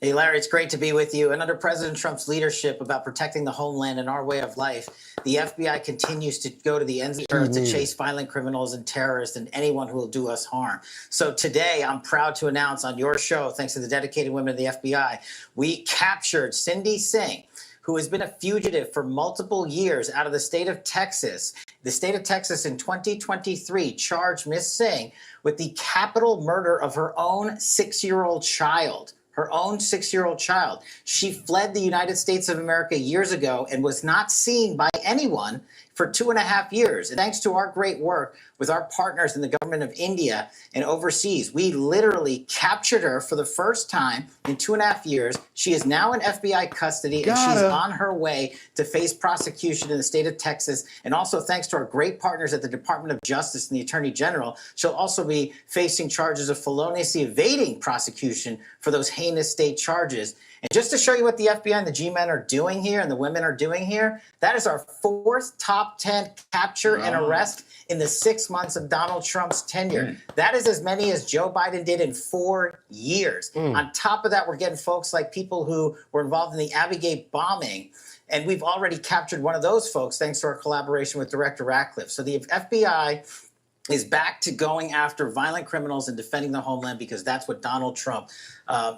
Hey, Larry, it's great to be with you. And under President Trump's leadership about protecting the homeland and our way of life, the FBI continues to go to the ends of the earth to chase violent criminals and terrorists and anyone who will do us harm. So today, I'm proud to announce on your show, thanks to the dedicated women of the FBI, we captured Cindy Singh, who has been a fugitive for multiple years out of the state of Texas. The state of Texas in 2023 charged Miss Singh with the capital murder of her own 6-year-old child. Her own 6-year-old child. She fled the United States of America years ago and was not seen by anyone for 2.5 years. And thanks to our great work with our partners in the government of India and overseas, we literally captured her for the first time in 2.5 years. She is now in FBI custody and she's on her way to face prosecution in the state of Texas. And also thanks to our great partners at the Department of Justice and the Attorney General, she'll also be facing charges of feloniously evading prosecution for those heinous state charges. And just to show you what the FBI and the G-men are doing here and the women are doing here, that is our 4th top 10 capture and arrest in the 6 months of Donald Trump's tenure. That is as many as Joe Biden did in 4 years. On top of that, we're getting folks like people who were involved in the Abbey bombing. And we've already captured one of those folks thanks to our collaboration with Director Ratcliffe. So the FBI is back to going after violent criminals and defending the homeland because that's what Donald Trump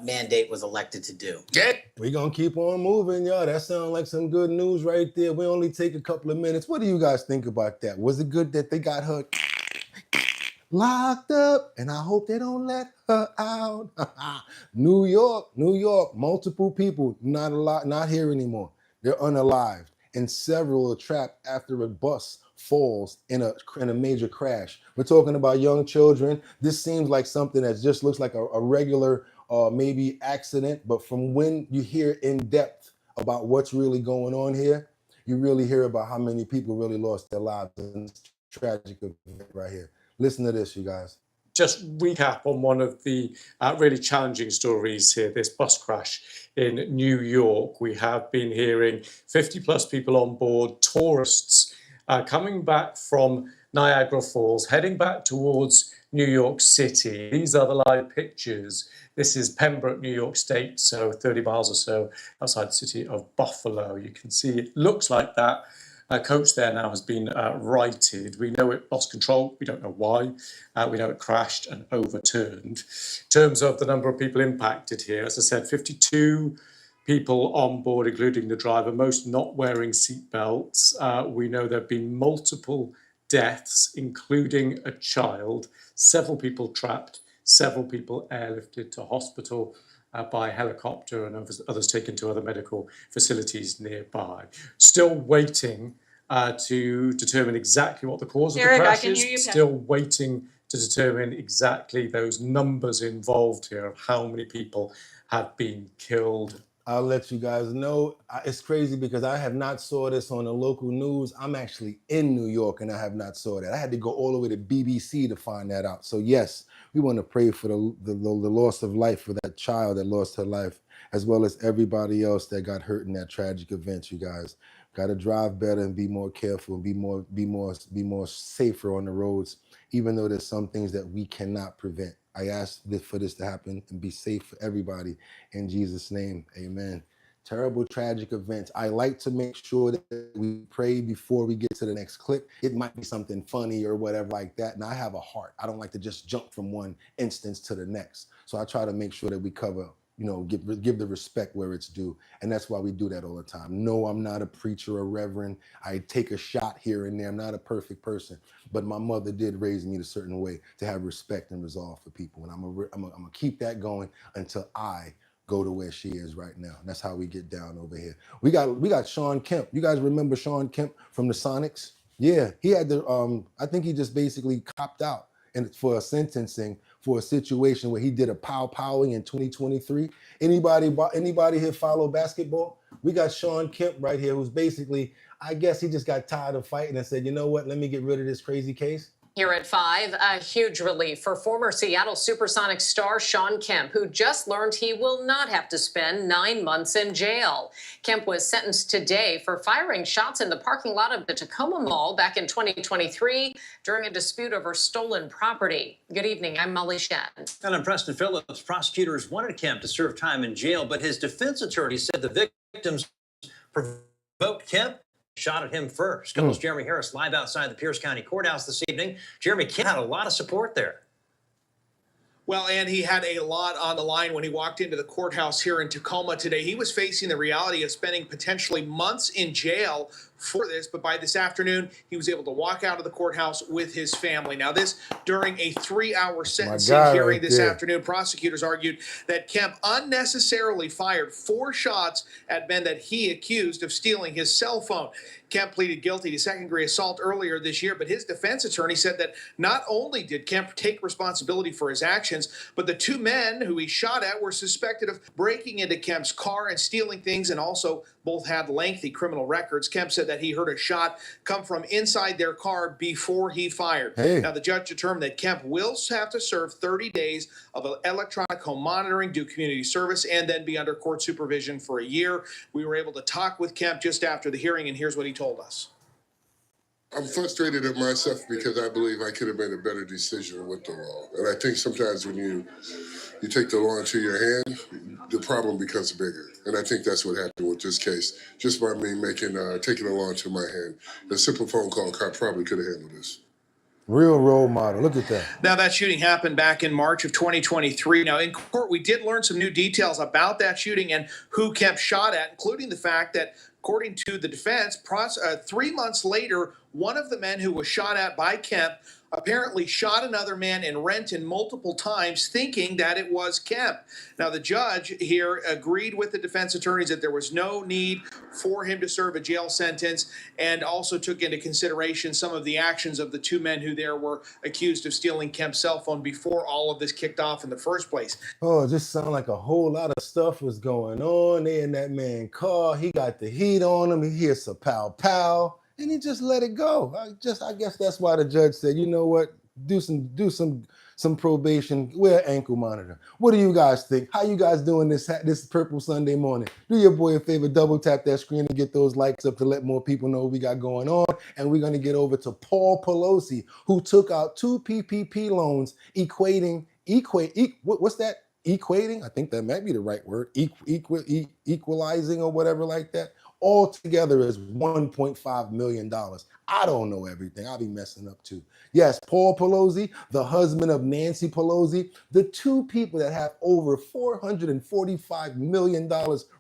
mandate was elected to do. We're going to keep on moving, y'all. That sounds like some good news right there. We only take a couple of minutes. What do you guys think about that? Was it good that they got her locked up? And I hope they don't let her out. New York, multiple people not here anymore. They're unalived. And several are trapped after a bus falls in a major crash. We're talking about young children. This seems like something that just looks like a regular maybe accident, but from when you hear in depth about what's really going on here, you really hear about how many people really lost their lives in this tragic event right here. Listen to this, you guys. Just recap on one of the really challenging stories here, this bus crash in New York. We have been hearing 50 plus people on board, tourists coming back from Niagara Falls, heading back towards New York City. These are the live pictures. This is Pembroke, New York State, so 30 miles or so outside the city of Buffalo. You can see it looks like that coach there now has been righted. We know it lost control. We don't know why. We know it crashed and overturned. In terms of the number of people impacted here, as I said, 52 people on board, including the driver, most not wearing seatbelts. We know there have been multiple deaths, including a child, several people trapped, several people airlifted to hospital by helicopter and others taken to other medical facilities nearby. Still waiting to determine exactly what the cause of the crash is. Still waiting to determine exactly those numbers involved here of how many people have been killed. I'll let you guys know. It's crazy because I have not saw this on the local news. I'm actually in New York and I have not saw that. I had to go all the way to BBC to find that out. So yes, we want to pray for the loss of life for that child that lost her life, as well as everybody else that got hurt in that tragic event. You guys got to drive better and be more careful and be more safer on the roads, even though there's some things that we cannot prevent. I ask for this to happen and be safe for everybody in Jesus' name. Amen. Terrible, tragic events. I like to make sure that we pray before we get to the next clip. It might be something funny or whatever like that. And I have a heart. I don't like to just jump from one instance to the next. So I try to make sure that we cover, give the respect where it's due. And that's why we do that all the time. No, I'm not a preacher or reverend. I take a shot here and there. I'm not a perfect person, but my mother did raise me a certain way to have respect and resolve for people. And I'm gonna keep that going until I go to where she is right now. And that's how we get down over here. We got Shawn Kemp. You guys remember Shawn Kemp from the Sonics? Yeah, he had the, I think he just basically copped out for a sentencing for a situation where he did a pow-powing in 2023. Anybody here follow basketball? We got Shawn Kemp right here, who's basically, I guess he just got tired of fighting and said, you know what, let me get rid of this crazy case. Here at 5, a huge relief for former Seattle Supersonics star Shawn Kemp, who just learned he will not have to spend 9 months in jail. Kemp was sentenced today for firing shots in the parking lot of the Tacoma Mall back in 2023 during a dispute over stolen property. Good evening, I'm Molly Shen. And I'm Preston Phillips. Prosecutors wanted Kemp to serve time in jail, but his defense attorney said the victims provoked Kemp, shot at him first. Couples Jeremy Harris live outside the Pierce County Courthouse this evening. Jeremy Kemp had a lot of support there. Well, and he had a lot on the line when he walked into the courthouse here in Tacoma today. He was facing the reality of spending potentially months in jail for this, but by this afternoon, he was able to walk out of the courthouse with his family. Now, this during a 3-hour sentencing hearing right this there. afternoon. Prosecutors argued that Kemp unnecessarily fired 4 shots at men that he accused of stealing his cell phone. Kemp pleaded guilty to second-degree assault earlier this year, but his defense attorney said that not only did Kemp take responsibility for his actions, but the 2 men who he shot at were suspected of breaking into Kemp's car and stealing things, and also both had lengthy criminal records. Kemp said that he heard a shot come from inside their car before he fired. Hey. Now, the judge determined that Kemp will have to serve 30 days of electronic home monitoring, do community service, and then be under court supervision for a year. We were able to talk with Kemp just after the hearing, and here's what he told us. I'm frustrated at myself because I believe I could have made a better decision with the law. And I think sometimes when you take the law into your hand, the problem becomes bigger. And I think that's what happened with this case. Just by me taking the law into my hand. A simple phone call probably could have handled this. Real role model. Look at that. Now, that shooting happened back in March of 2023. Now, in court, we did learn some new details about that shooting and who Kemp shot at, including the fact that, according to the defense, 3 months later, one of the men who was shot at by Kemp apparently shot another man in Renton multiple times, thinking that it was Kemp. Now, the judge here agreed with the defense attorneys that there was no need for him to serve a jail sentence, and also took into consideration some of the actions of the 2 men who there were accused of stealing Kemp's cell phone before all of this kicked off in the first place. Oh, it just sounded like a whole lot of stuff was going on. They in that man's car. He got the heat on him. He hears some pow pow. And he just let it go. I guess that's why the judge said, you know what, do some probation, wear an ankle monitor. What do you guys think? How you guys doing this purple Sunday morning? Do your boy a favor, double tap that screen and get those likes up to let more people know what we got going on. And we're gonna get over to Paul Pelosi, who took out 2 PPP loans what's that? Equating? I think that might be the right word. Equalizing or whatever like that. All together is $1.5 million. I don't know everything. I'll be messing up too. Yes, Paul Pelosi, the husband of Nancy Pelosi, the 2 people that have over $445 million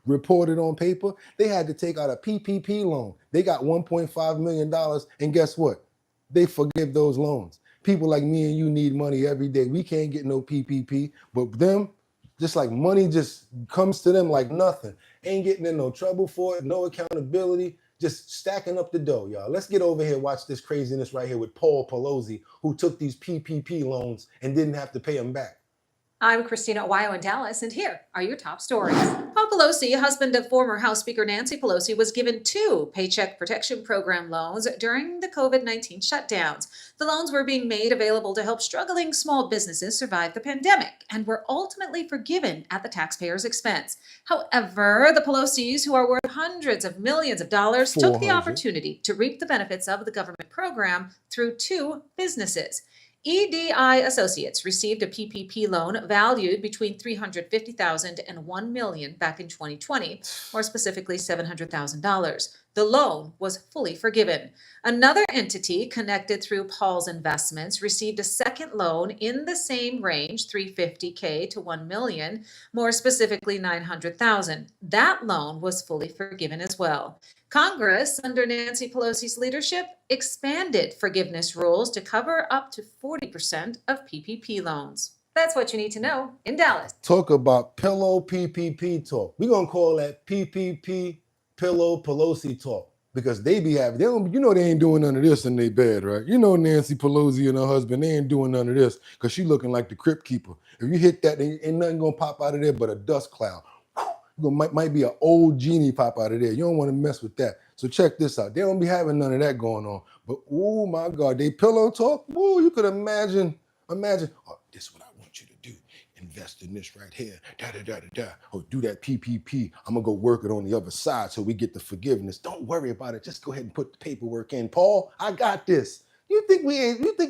reported on paper, they had to take out a PPP loan. They got $1.5 million, and guess what? They forgive those loans. People like me and you need money every day. We can't get no PPP, but them, just like money just comes to them like nothing. Ain't getting in no trouble for it, no accountability, just stacking up the dough, y'all. Let's get over here, watch this craziness right here with Paul Pelosi, who took these PPP loans and didn't have to pay them back. I'm Christina Ohio in Dallas, and here are your top stories. Paul Pelosi, husband of former House Speaker Nancy Pelosi, was given 2 Paycheck Protection Program loans during the COVID-19 shutdowns. The loans were being made available to help struggling small businesses survive the pandemic and were ultimately forgiven at the taxpayer's expense. However, the Pelosis, who are worth hundreds of millions of dollars, took the opportunity to reap the benefits of the government program through 2 businesses. EDI Associates received a PPP loan valued between $350,000 and $1 million back in 2020, more specifically $700,000. The loan was fully forgiven. Another entity connected through Paul's investments received a second loan in the same range, $350K to $1 million, more specifically $900,000. That loan was fully forgiven as well. Congress, under Nancy Pelosi's leadership, expanded forgiveness rules to cover up to 40% of PPP loans. That's what you need to know in Dallas. Talk about pillow PPP talk. We're going to call that PPP pillow Pelosi talk, because they be having, they ain't doing none of this in their bed, right? You know Nancy Pelosi and her husband, they ain't doing none of this because she looking like the crypt keeper. If you hit that, ain't nothing going to pop out of there but a dust cloud. Might be an old genie pop out of there. You don't want to mess with that. So check this out. They don't be having none of that going on. But oh my God, they pillow talk. Woo, you could imagine. Oh, this is what I want you to do. Invest in this right here. Or do that PPP. I'm gonna go work it on the other side so we get the forgiveness. Don't worry about it. Just go ahead and put the paperwork in. Paul, I got this. You think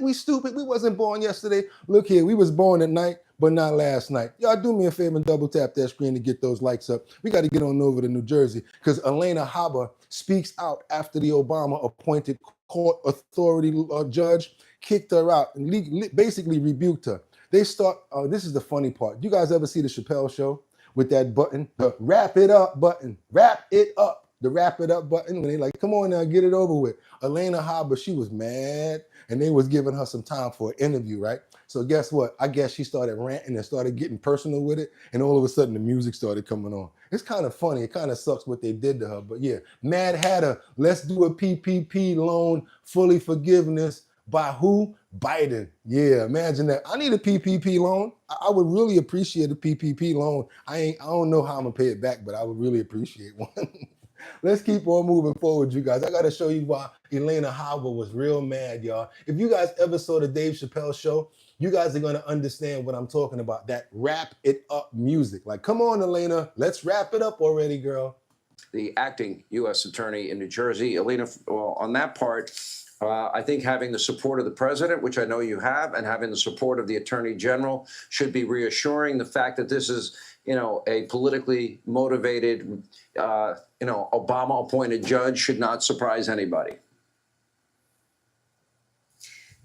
we stupid? We wasn't born yesterday. Look here, we was born at night, but not last night. Y'all do me a favor and double tap that screen to get those likes up. We got to get on over to New Jersey because Elena Haba speaks out after the Obama appointed court authority judge kicked her out and basically rebuked her. They start, this is the funny part. You guys ever see the Chappelle show with that button, the wrap it up button? Wrap it up. the wrap it up button when they like, come on now, get it over with. Elena Harbor, she was mad and they was giving her some time for an interview, right? So guess what? I guess she started ranting and started getting personal with it. And all of a sudden the music started coming on. It's kind of funny. It kind of sucks what they did to her. But yeah, Mad Hatter, let's do a PPP loan, fully forgiveness. By who? Biden. Yeah, imagine that. I need a PPP loan. I would really appreciate a PPP loan. I don't know how I'm gonna pay it back, but I would really appreciate one. Let's keep on moving forward, you guys. I gotta show you why Elena Harbor was real mad, y'all. If you guys ever saw the Dave Chappelle show, you guys are gonna understand what I'm talking about. That wrap it up music. Like, come on, Elena, let's wrap it up already, girl. The acting U.S. attorney in New Jersey, Elena, well, on that part, I think having the support of the president, which I know you have, and having the support of the attorney general should be reassuring. The fact that this is, a politically motivated, Obama-appointed judge should not surprise anybody.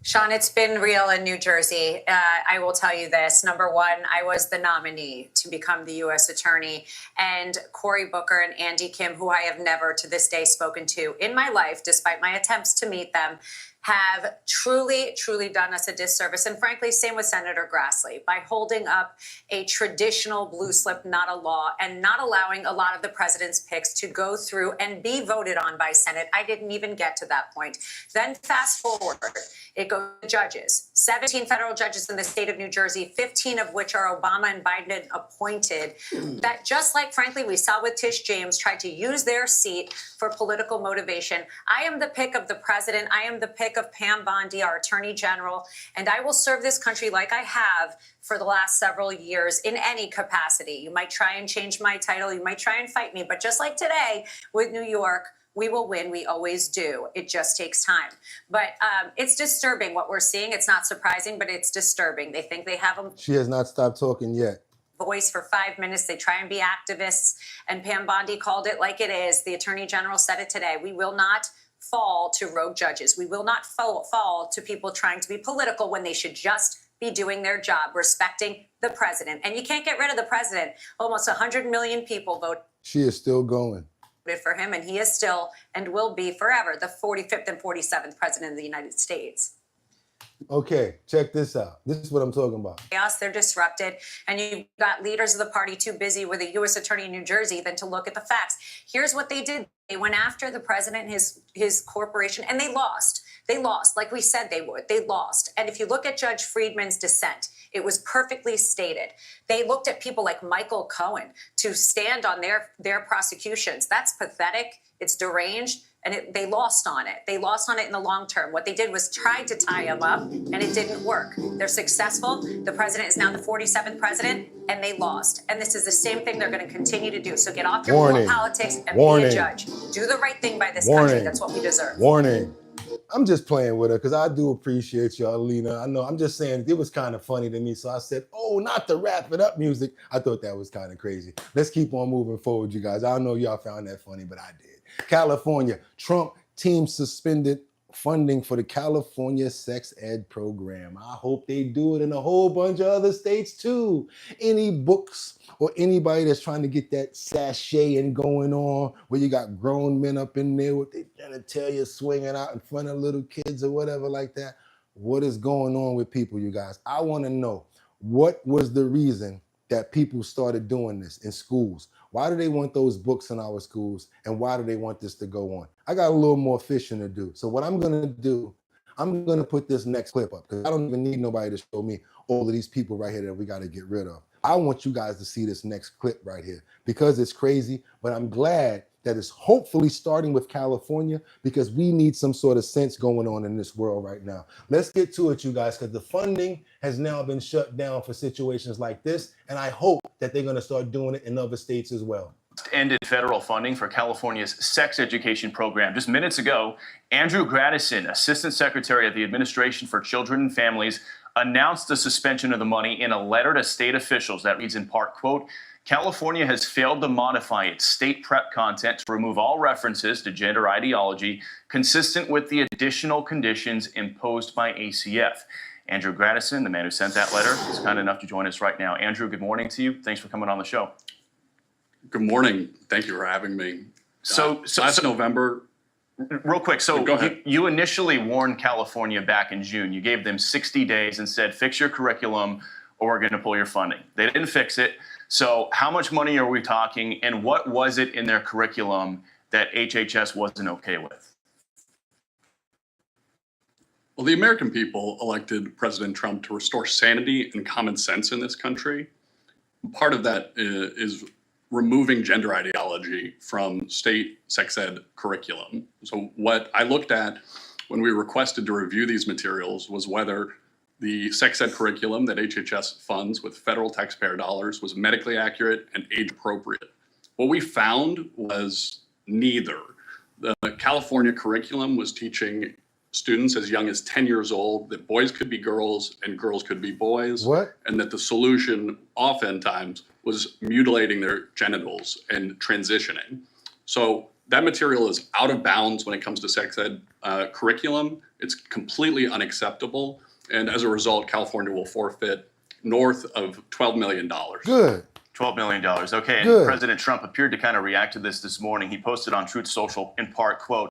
Shawn, it's been real in New Jersey. I will tell you this. Number one, I was the nominee to become the U.S. attorney. And Cory Booker and Andy Kim, who I have never to this day spoken to in my life, despite my attempts to meet them, have truly, truly done us a disservice. And frankly, same with Senator Grassley, by holding up a traditional blue slip, not a law, and not allowing a lot of the president's picks to go through and be voted on by Senate. I didn't even get to that point. Then fast forward, it goes to judges. 17 federal judges in the state of New Jersey, 15 of which are Obama and Biden appointed, that just like, frankly, we saw with Tish James, tried to use their seat for political motivation. I am the pick of the president. I am the pick of Pam Bondi, our attorney general, and I will serve this country like I have for the last several years in any capacity. You might try and change my title. You might try and fight me. But just like today with New York, we will win. We always do. It just takes time. But it's disturbing what we're seeing. It's not surprising, but it's disturbing. They think they have a She has not stopped talking yet. voice for 5 minutes. They try and be activists. And Pam Bondi called it like it is. The attorney general said it today. We will not fall to rogue judges. We will not fall to people trying to be political when they should just be doing their job, respecting the president. And you can't get rid of the president. Almost 100 million people voted She is still going. for him, and he is still and will be forever the 45th and 47th president of the United States. Okay, check this out. This is what I'm talking about. Chaos, they're disrupted, and you've got leaders of the party too busy with a U.S. attorney in New Jersey than to look at the facts. Here's what they did. They went after the president and his corporation, and they lost. They lost, like we said they would. They lost. And if you look at Judge Friedman's dissent, it was perfectly stated. They looked at people like Michael Cohen to stand on their prosecutions. That's pathetic. It's deranged. And they lost on it. They lost on it in the long term. What they did was try to tie him up, and it didn't work. They're successful. The president is now the 47th president, and they lost. And this is the same thing they're going to continue to do. So get off your bull politics and be a judge. Do the right thing by this country. That's what we deserve. Warning. I'm just playing with her because I do appreciate y'all, Lena. I know. I'm just saying it was kind of funny to me. So I said, oh, not the wrap it up music. I thought that was kind of crazy. Let's keep on moving forward, you guys. I know y'all found that funny, but I did. California, Trump team suspended funding for the California sex ed program. I hope they do it in a whole bunch of other states too. Any books or anybody that's trying to get that sachet and going on where you got grown men up in there, what they trying to tell you, swinging out in front of little kids or whatever like that. What is going on with people, you guys? I want to know, what was the reason that people started doing this in schools? Why do they want those books in our schools? And why do they want this to go on? I got a little more fishing to do. So what I'm going to do, I'm going to put this next clip up because I don't even need nobody to show me all of these people right here that we got to get rid of. I want you guys to see this next clip right here because it's crazy, but I'm glad that it's hopefully starting with California because we need some sort of sense going on in this world right now. Let's get to it, you guys, because the funding has now been shut down for situations like this, and I hope that they're going to start doing it in other states as well. Ended federal funding for California's sex education program. Just minutes ago, Andrew Grattison, Assistant Secretary of the Administration for Children and Families, announced the suspension of the money in a letter to state officials that reads in part, quote, California has failed to modify its state prep content to remove all references to gender ideology consistent with the additional conditions imposed by ACF. Andrew Grattison, the man who sent that letter, is kind enough to join us right now. Andrew, good morning to you. Thanks for coming on the show. Good morning. Thank you for having me. So last November. Real quick, so Go ahead. you initially warned California back in June. You gave them 60 days and said, fix your curriculum or we're going to pull your funding. They didn't fix it. So how much money are we talking, and what was it in their curriculum that HHS wasn't okay with? Well, the American people elected President Trump to restore sanity and common sense in this country. Part of that is removing gender ideology from state sex ed curriculum. So what I looked at when we requested to review these materials was whether the sex ed curriculum that HHS funds with federal taxpayer dollars was medically accurate and age appropriate. What we found was neither. The California curriculum was teaching students as young as 10 years old that boys could be girls and girls could be boys. What? And that the solution oftentimes was mutilating their genitals and transitioning. So that material is out of bounds when it comes to sex ed curriculum. It's completely unacceptable. And as a result, California will forfeit north of $12 million. Good. $12 million. Okay, and Good. President Trump appeared to kind of react to this morning. He posted on Truth Social, in part, quote,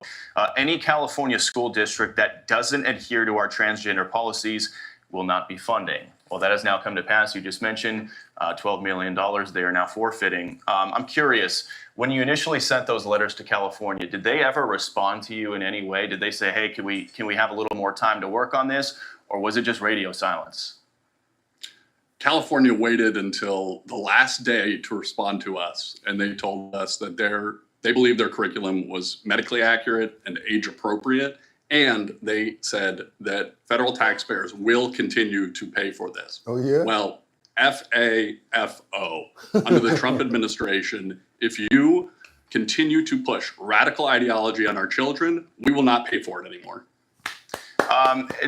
any California school district that doesn't adhere to our transgender policies will not be funding. Well, that has now come to pass. You just mentioned $12 million they are now forfeiting. I'm curious, when you initially sent those letters to California, did they ever respond to you in any way? Did they say, hey, can we have a little more time to work on this? Or was it just radio silence? California waited until the last day to respond to us, and they told us that they believe their curriculum was medically accurate and age appropriate, and they said that federal taxpayers will continue to pay for this. Oh, yeah? Well, FAFO, under the Trump administration, if you continue to push radical ideology on our children, we will not pay for it anymore.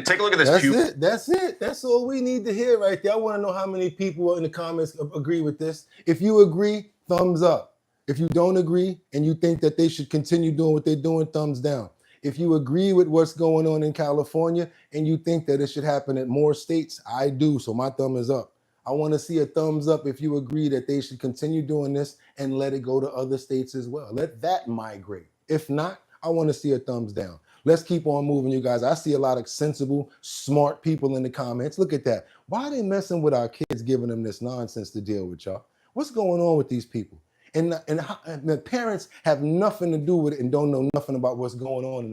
Take a look at this. That's it. That's all we need to hear right there. I want to know how many people in the comments agree with this. If you agree, thumbs up. If you don't agree and you think that they should continue doing what they're doing, thumbs down. If you agree with what's going on in California and you think that it should happen at more states, I do. So my thumb is up. I want to see a thumbs up if you agree that they should continue doing this and let it go to other states as well. Let that migrate. If not, I want to see a thumbs down. Let's keep on moving, you guys. I see a lot of sensible, smart people in the comments. Look at that. Why are they messing with our kids, giving them this nonsense to deal with, y'all? What's going on with these people? And the parents have nothing to do with it and don't know nothing about what's going on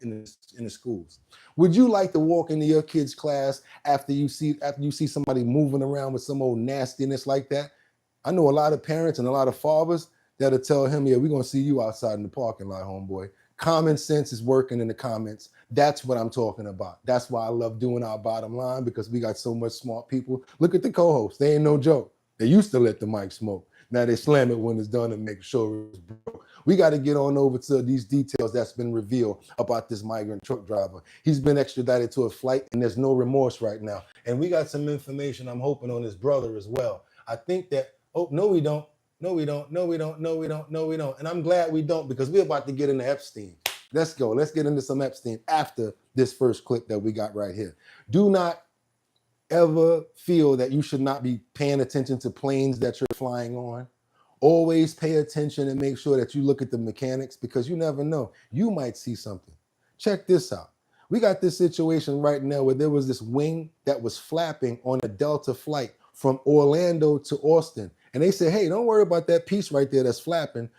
in the schools. Would you like to walk into your kid's class after you see somebody moving around with some old nastiness like that? I know a lot of parents and a lot of fathers that'll tell him, yeah, we're going to see you outside in the parking lot, homeboy. Common sense is working in the comments. That's what I'm talking about. That's why I love doing our bottom line, because we got so much smart people. Look at the co-hosts. They ain't no joke. They used to let the mic smoke. Now they slam it when it's done and make sure it's broke. We got to get on over to these details that's been revealed about this migrant truck driver. He's been extradited to a flight and there's no remorse right now. And we got some information, I'm hoping, on his brother as well. I think that, oh, no, we don't. No, we don't. No, we don't. No, we don't. No, we don't. And I'm glad we don't, because we're about to get into Epstein. Let's go. Let's get into some Epstein after this first clip that we got right here. Do not ever feel that you should not be paying attention to planes that you're flying on. Always pay attention and make sure that you look at the mechanics, because you never know. You might see something. Check this out. We got this situation right now where there was this wing that was flapping on a Delta flight from Orlando to Austin. And they said, hey, don't worry about that piece right there that's flapping.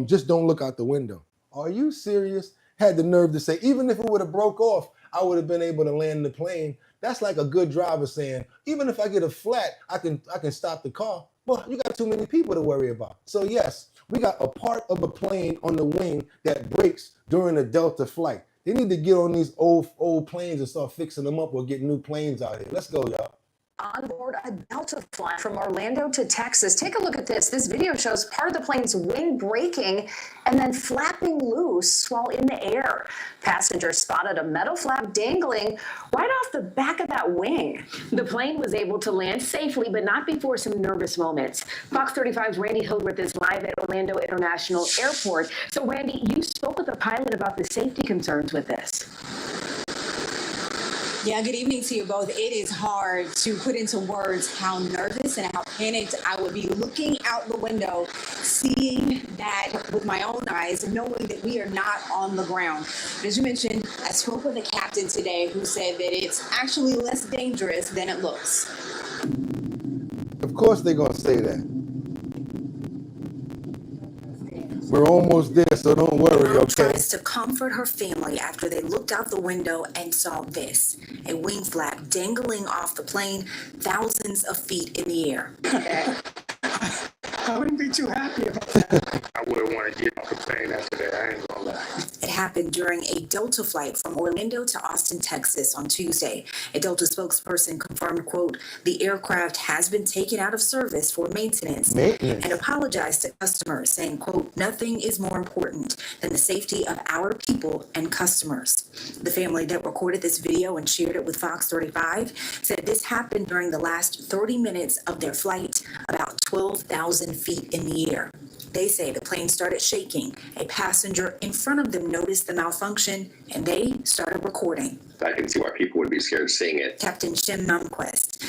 Just don't look out the window. Are you serious? Had the nerve to say, even if it would have broke off, I would have been able to land the plane. That's like a good driver saying, even if I get a flat, I can stop the car. Well, you got too many people to worry about. So yes, we got a part of a plane on the wing that breaks during a Delta flight. They need to get on these old planes and start fixing them up or get new planes out here. Let's go, y'all. On board a Delta flight from Orlando to Texas. Take a look at this. This video shows part of the plane's wing breaking and then flapping loose while in the air. Passengers spotted a metal flap dangling right off the back of that wing. The plane was able to land safely, but not before some nervous moments. Fox 35's Randy Hildreth is live at Orlando International Airport. So Randy, you spoke with the pilot about the safety concerns with this. Yeah, good evening to you both. It is hard to put into words how nervous and how panicked I would be looking out the window, seeing that with my own eyes and knowing that we are not on the ground. But as you mentioned, I spoke with a captain today who said that it's actually less dangerous than it looks. Of course they're going to say that. We're almost there, so don't worry, okay? Tries to comfort her family after they looked out the window and saw this, a wing flap dangling off the plane thousands of feet in the air. I wouldn't be too happy about that. I wouldn't want to get off the plane after that. I ain't gonna lie. It happened during a Delta flight from Orlando to Austin, Texas on Tuesday. A Delta spokesperson confirmed, quote, the aircraft has been taken out of service for maintenance. And apologized to customers, saying, quote, nothing is more important than the safety of our people and customers. The family that recorded this video and shared it with Fox 35 said this happened during the last 30 minutes of their flight, about 12,000 feet in the air. They say the plane started shaking. A passenger in front of them noticed the malfunction, and they started recording. I can see why people would be scared of seeing it. Captain Shawn Kemp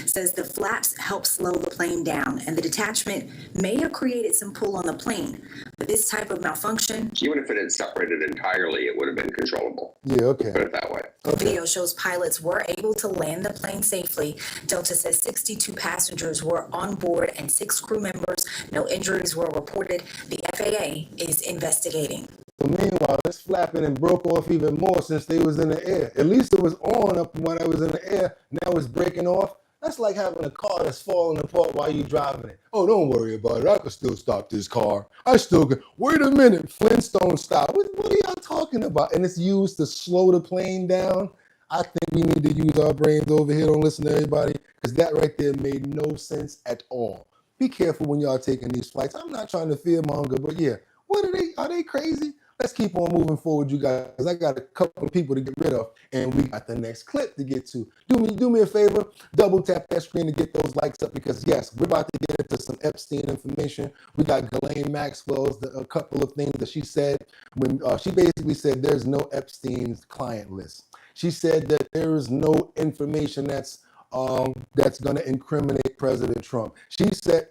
says the flaps helped slow the plane down, and the detachment may have created some pull on the plane. But this type of malfunction... Even if it had separated entirely, it would have been controllable. Yeah, okay. Put it that way. The video shows pilots were able to land the plane safely. Delta says 62 passengers were on board and 6 crew members. No injuries were reported. The FAA is investigating. So meanwhile, it's flapping and broke off even more since they was in the air. At least it was on up when I was in the air. Now it's breaking off. That's like having a car that's falling apart while you're driving it. Oh, don't worry about it. I can still stop this car. I still can. Wait a minute. Flintstone style. What are y'all talking about? And it's used to slow the plane down. I think we need to use our brains over here. Don't listen to everybody, because that right there made no sense at all. Be careful when y'all taking these flights. I'm not trying to fearmonger, but yeah. What are they? Are they crazy? Let's keep on moving forward, you guys. I got a couple of people to get rid of, and we got the next clip to get to. Do me a favor, double tap that screen to get those likes up, because yes, we're about to get into some Epstein information. We got Ghislaine Maxwell's a couple of things that she said when she basically said there's no Epstein's client list. She said that there is no information that's going to incriminate President Trump. She said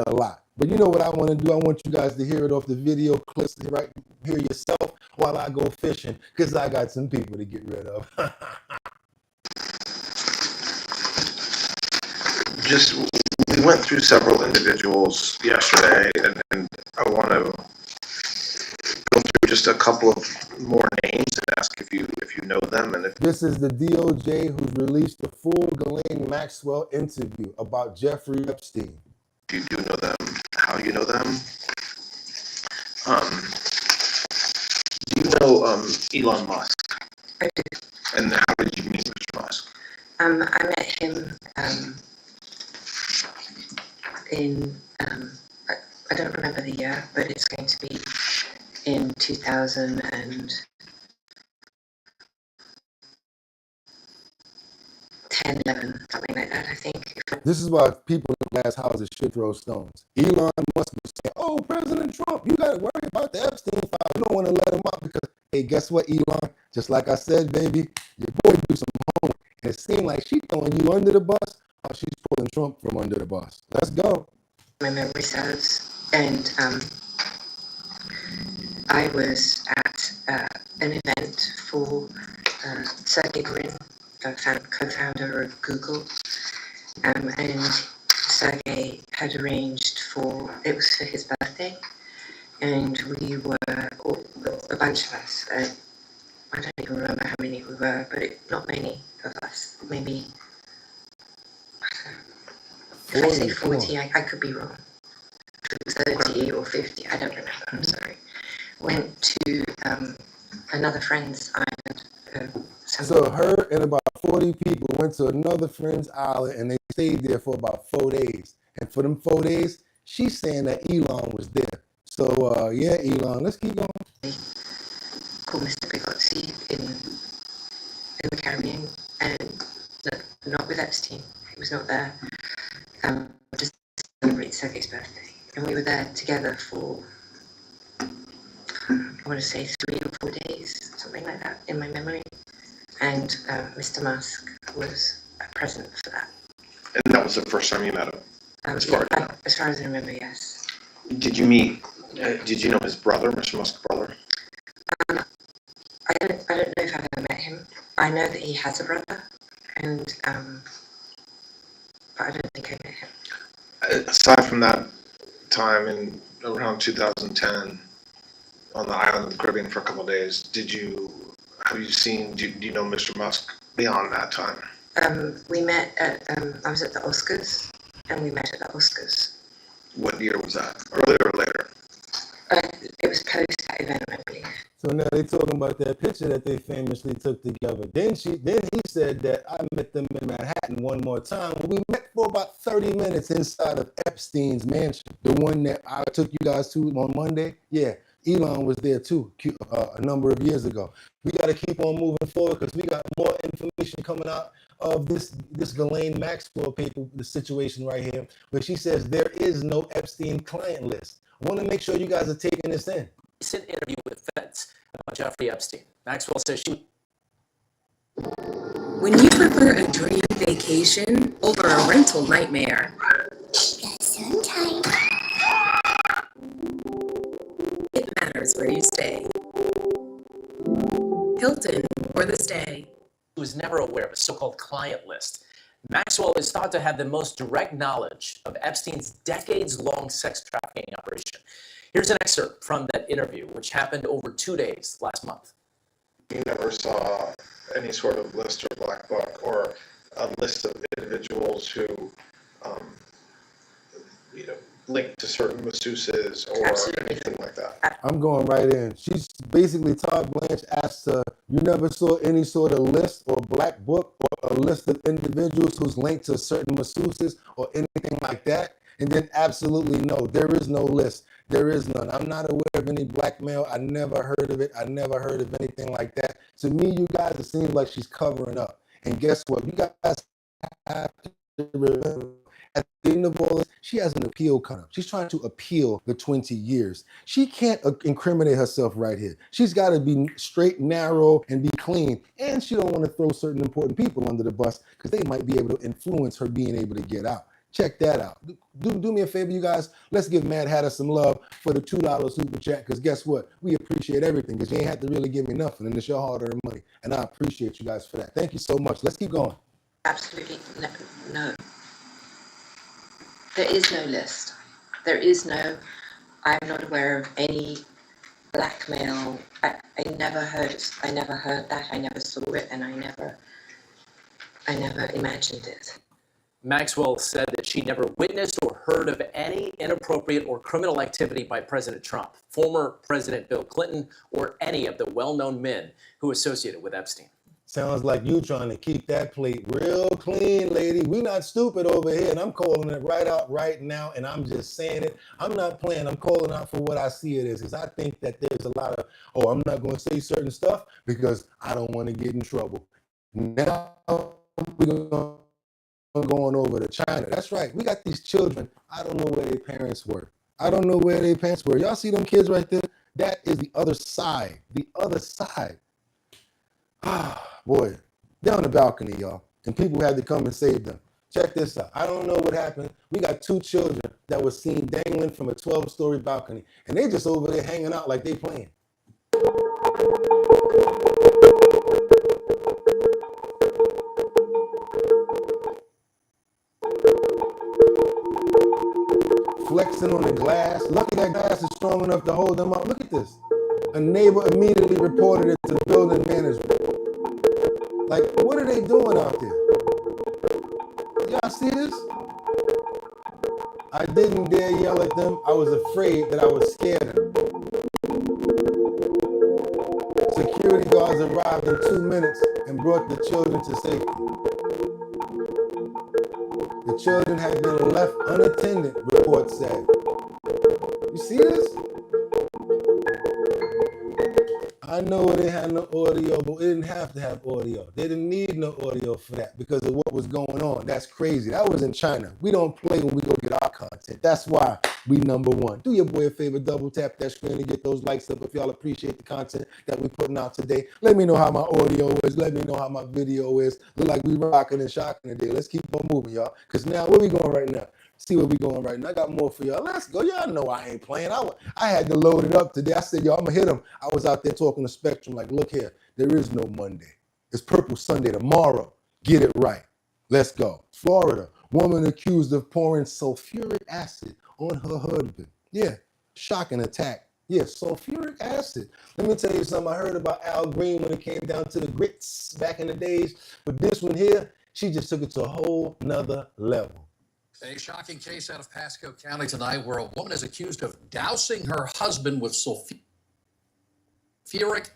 a lot. But you know what I want to do? I want you guys to hear it off the video clips right here yourself while I go fishing, because I got some people to get rid of. We went through several individuals yesterday, and I want to go through just a couple of more names and ask if you know them. And if this is the DOJ who's released the full Ghislaine Maxwell interview about Jeffrey Epstein. you do know them, how you know them. Do you know Elon Musk? I do. And how did you meet Mr. Musk? I met him in, I don't remember the year, but it's going to be in 2010, 11, something like that, I think. This is why people in glass houses should throw stones. Elon Musk was saying, oh, President Trump, you got to worry about the Epstein file. You don't want to let him out because, hey, guess what, Elon? Just like I said, baby, your boy do some homework. And it seemed like she's throwing you under the bus, or she's pulling Trump from under the bus. Let's go. My memory serves. And I was at an event for Sergey Brin, co-founder of Google, and Sergey had arranged it was for his birthday, and we were, a bunch of us, I don't even remember how many we were, but not many of us, maybe, if I say 40, I could be wrong. If it was 30 or 50, I don't remember, I'm sorry. Went to another friend's island. So her and about 40 people went to another friend's island, and they stayed there for about 4 days. And for them 4 days, she's saying that Elon was there. So yeah, Elon, let's keep going. Called Mr. Boogottinyc in the Caribbean, and not with Epstein. He was not there. Just to celebrate Sergey's birthday, and we were there together for, I want to say 3 or 4 days, something like that, in my memory. And Mr. Musk was present for that. And that was the first time you met him? As far as I remember, yes. Did you meet? Did you know his brother, Mr. Musk's brother? I don't know if I've ever met him. I know that he has a brother, and but I don't think I met him. Aside from that time in around 2010 on the island of the Caribbean for a couple of days, do you know Mr. Musk beyond that time? We met at I was at the Oscars, and we met at the Oscars. What year was that? Earlier or later? It was post that event, I believe. So now they talking about that picture that they famously took together. Then he said that I met them in Manhattan one more time. Well, we met for about 30 minutes inside of Epstein's mansion, the one that I took you guys to on Monday. Yeah, Elon was there too a number of years ago. We got to keep on moving forward because we got more information coming out of this Ghislaine Maxwell paper, the situation right here, where she says there is no Epstein client list. I want to make sure you guys are taking this in. Recent interview with feds about Jeffrey Epstein. Maxwell says she. When you prefer a dream vacation over a rental nightmare, sometimes it matters where you stay. Hilton or the stay. He was never aware of a so-called client list. Maxwell is thought to have the most direct knowledge of Epstein's decades-long sex trafficking operation. Here's an excerpt from that interview, which happened over 2 days last month. You never saw any sort of list or black book or a list of individuals who, linked to certain masseuses or anything like that. I'm going right in. She's basically, Todd Blanche asked her, you never saw any sort of list or black book or a list of individuals who's linked to certain masseuses or anything like that? And then absolutely no, there is no list. There is none. I'm not aware of any blackmail. I never heard of it. I never heard of anything like that. To me, you guys, it seems like she's covering up. And guess what? You guys have to remember, at the end of all this, she has an appeal coming up. She's trying to appeal the 20 years. She can't incriminate herself right here. She's got to be straight, narrow, and be clean. And she don't want to throw certain important people under the bus because they might be able to influence her being able to get out. Check that out. Do me a favor, you guys. Let's give Mad Hatter some love for the $2 super chat, because guess what? We appreciate everything, because you ain't have to really give me nothing, and it's your hard-earned money. And I appreciate you guys for that. Thank you so much. Let's keep going. Absolutely no. There is no list. There is no, I'm not aware of any blackmail. I never heard that. I never saw it, and I never imagined it. Maxwell said that she never witnessed or heard of any inappropriate or criminal activity by President Trump, former President Bill Clinton, or any of the well-known men who associated with Epstein. Sounds like you trying to keep that plate real clean, lady. We not stupid over here, and I'm calling it right out right now, and I'm just saying it. I'm not playing. I'm calling out for what I see it is, because I think that there's a lot of, I'm not going to say certain stuff because I don't want to get in trouble. Now we're going over to China. That's right. We got these children. I don't know where their parents were. Y'all see them kids right there? That is the other side. The other side. Ah, boy. They're on the balcony, y'all. And people had to come and save them. Check this out. I don't know what happened. We got 2 children that were seen dangling from a 12-story balcony. And they just over there hanging out like they playing. Flexing on the glass. Lucky that glass is strong enough to hold them up. Look at this. A neighbor immediately reported it to the building management. Like, what are they doing out there? Y'all see this? I didn't dare yell at them. I was afraid that I would scare them. Security guards arrived in 2 minutes and brought the children to safety. The children had been left unattended, report said. You see this? I know it didn't have no audio, but it didn't have to have audio. They didn't need no audio for that because of what was going on. That's crazy. That was in China. We don't play when we go get our content. That's why we #1. Do your boy a favor, double tap that screen and get those likes up if y'all appreciate the content that we're putting out today. Let me know how my audio is. Let me know how my video is. Look like we rocking and shocking today. Let's keep on moving, y'all. Because now, where we going right now? See where we going right now. I got more for y'all. Let's go. Y'all know I ain't playing. I had to load it up today. I said, yo, I'm going to hit him. I was out there talking to Spectrum like, look here, there is no Monday. It's Purple Sunday tomorrow. Get it right. Let's go. Florida, woman accused of pouring sulfuric acid on her husband. Yeah, shocking attack. Yeah, sulfuric acid. Let me tell you something. I heard about Al Green when it came down to the grits back in the days. But this one here, she just took it to a whole nother level. A shocking case out of Pasco County tonight where a woman is accused of dousing her husband with sulfuric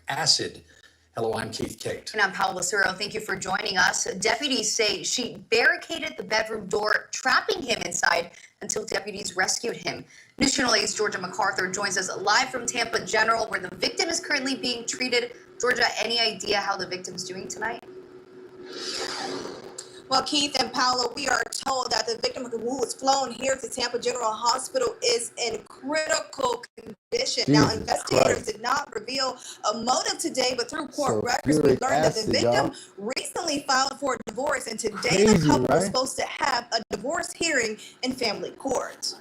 acid. Hello, I'm Keith Kate. And I'm Paula Lucero. Thank you for joining us. Deputies say she barricaded the bedroom door, trapping him inside until deputies rescued him. News Channel 8's Georgia MacArthur joins us live from Tampa General, where the victim is currently being treated. Georgia, any idea how the victim's doing tonight? Well, Keith and Paolo, we are told that the victim who was flown here to Tampa General Hospital is in critical condition. Now, investigators did not reveal a motive today, but through court records, we learned that the victim recently filed for a divorce, and today the couple was supposed to have a divorce hearing in family court.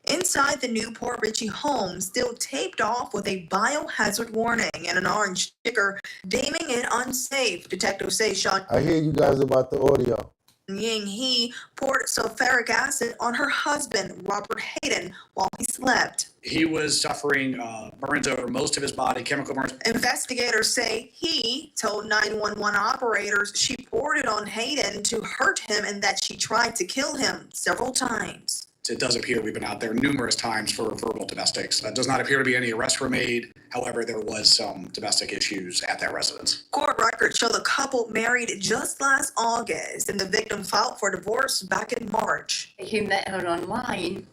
Inside the new Port Richey home, still taped off with a biohazard warning and an orange sticker deeming it unsafe. Detectives say Shawn I hear you guys about the audio. Ying he poured sulfuric acid on her husband, Robert Hayden, while he slept. He was suffering burns over most of his body, chemical burns. Investigators say he told 911 operators she poured it on Hayden to hurt him and that she tried to kill him several times. It does appear we've been out there numerous times for verbal domestics. Does not appear to be any arrests were made. However, there was some domestic issues at that residence. Court records show the couple married just last August, and the victim filed for divorce back in March. He met her online.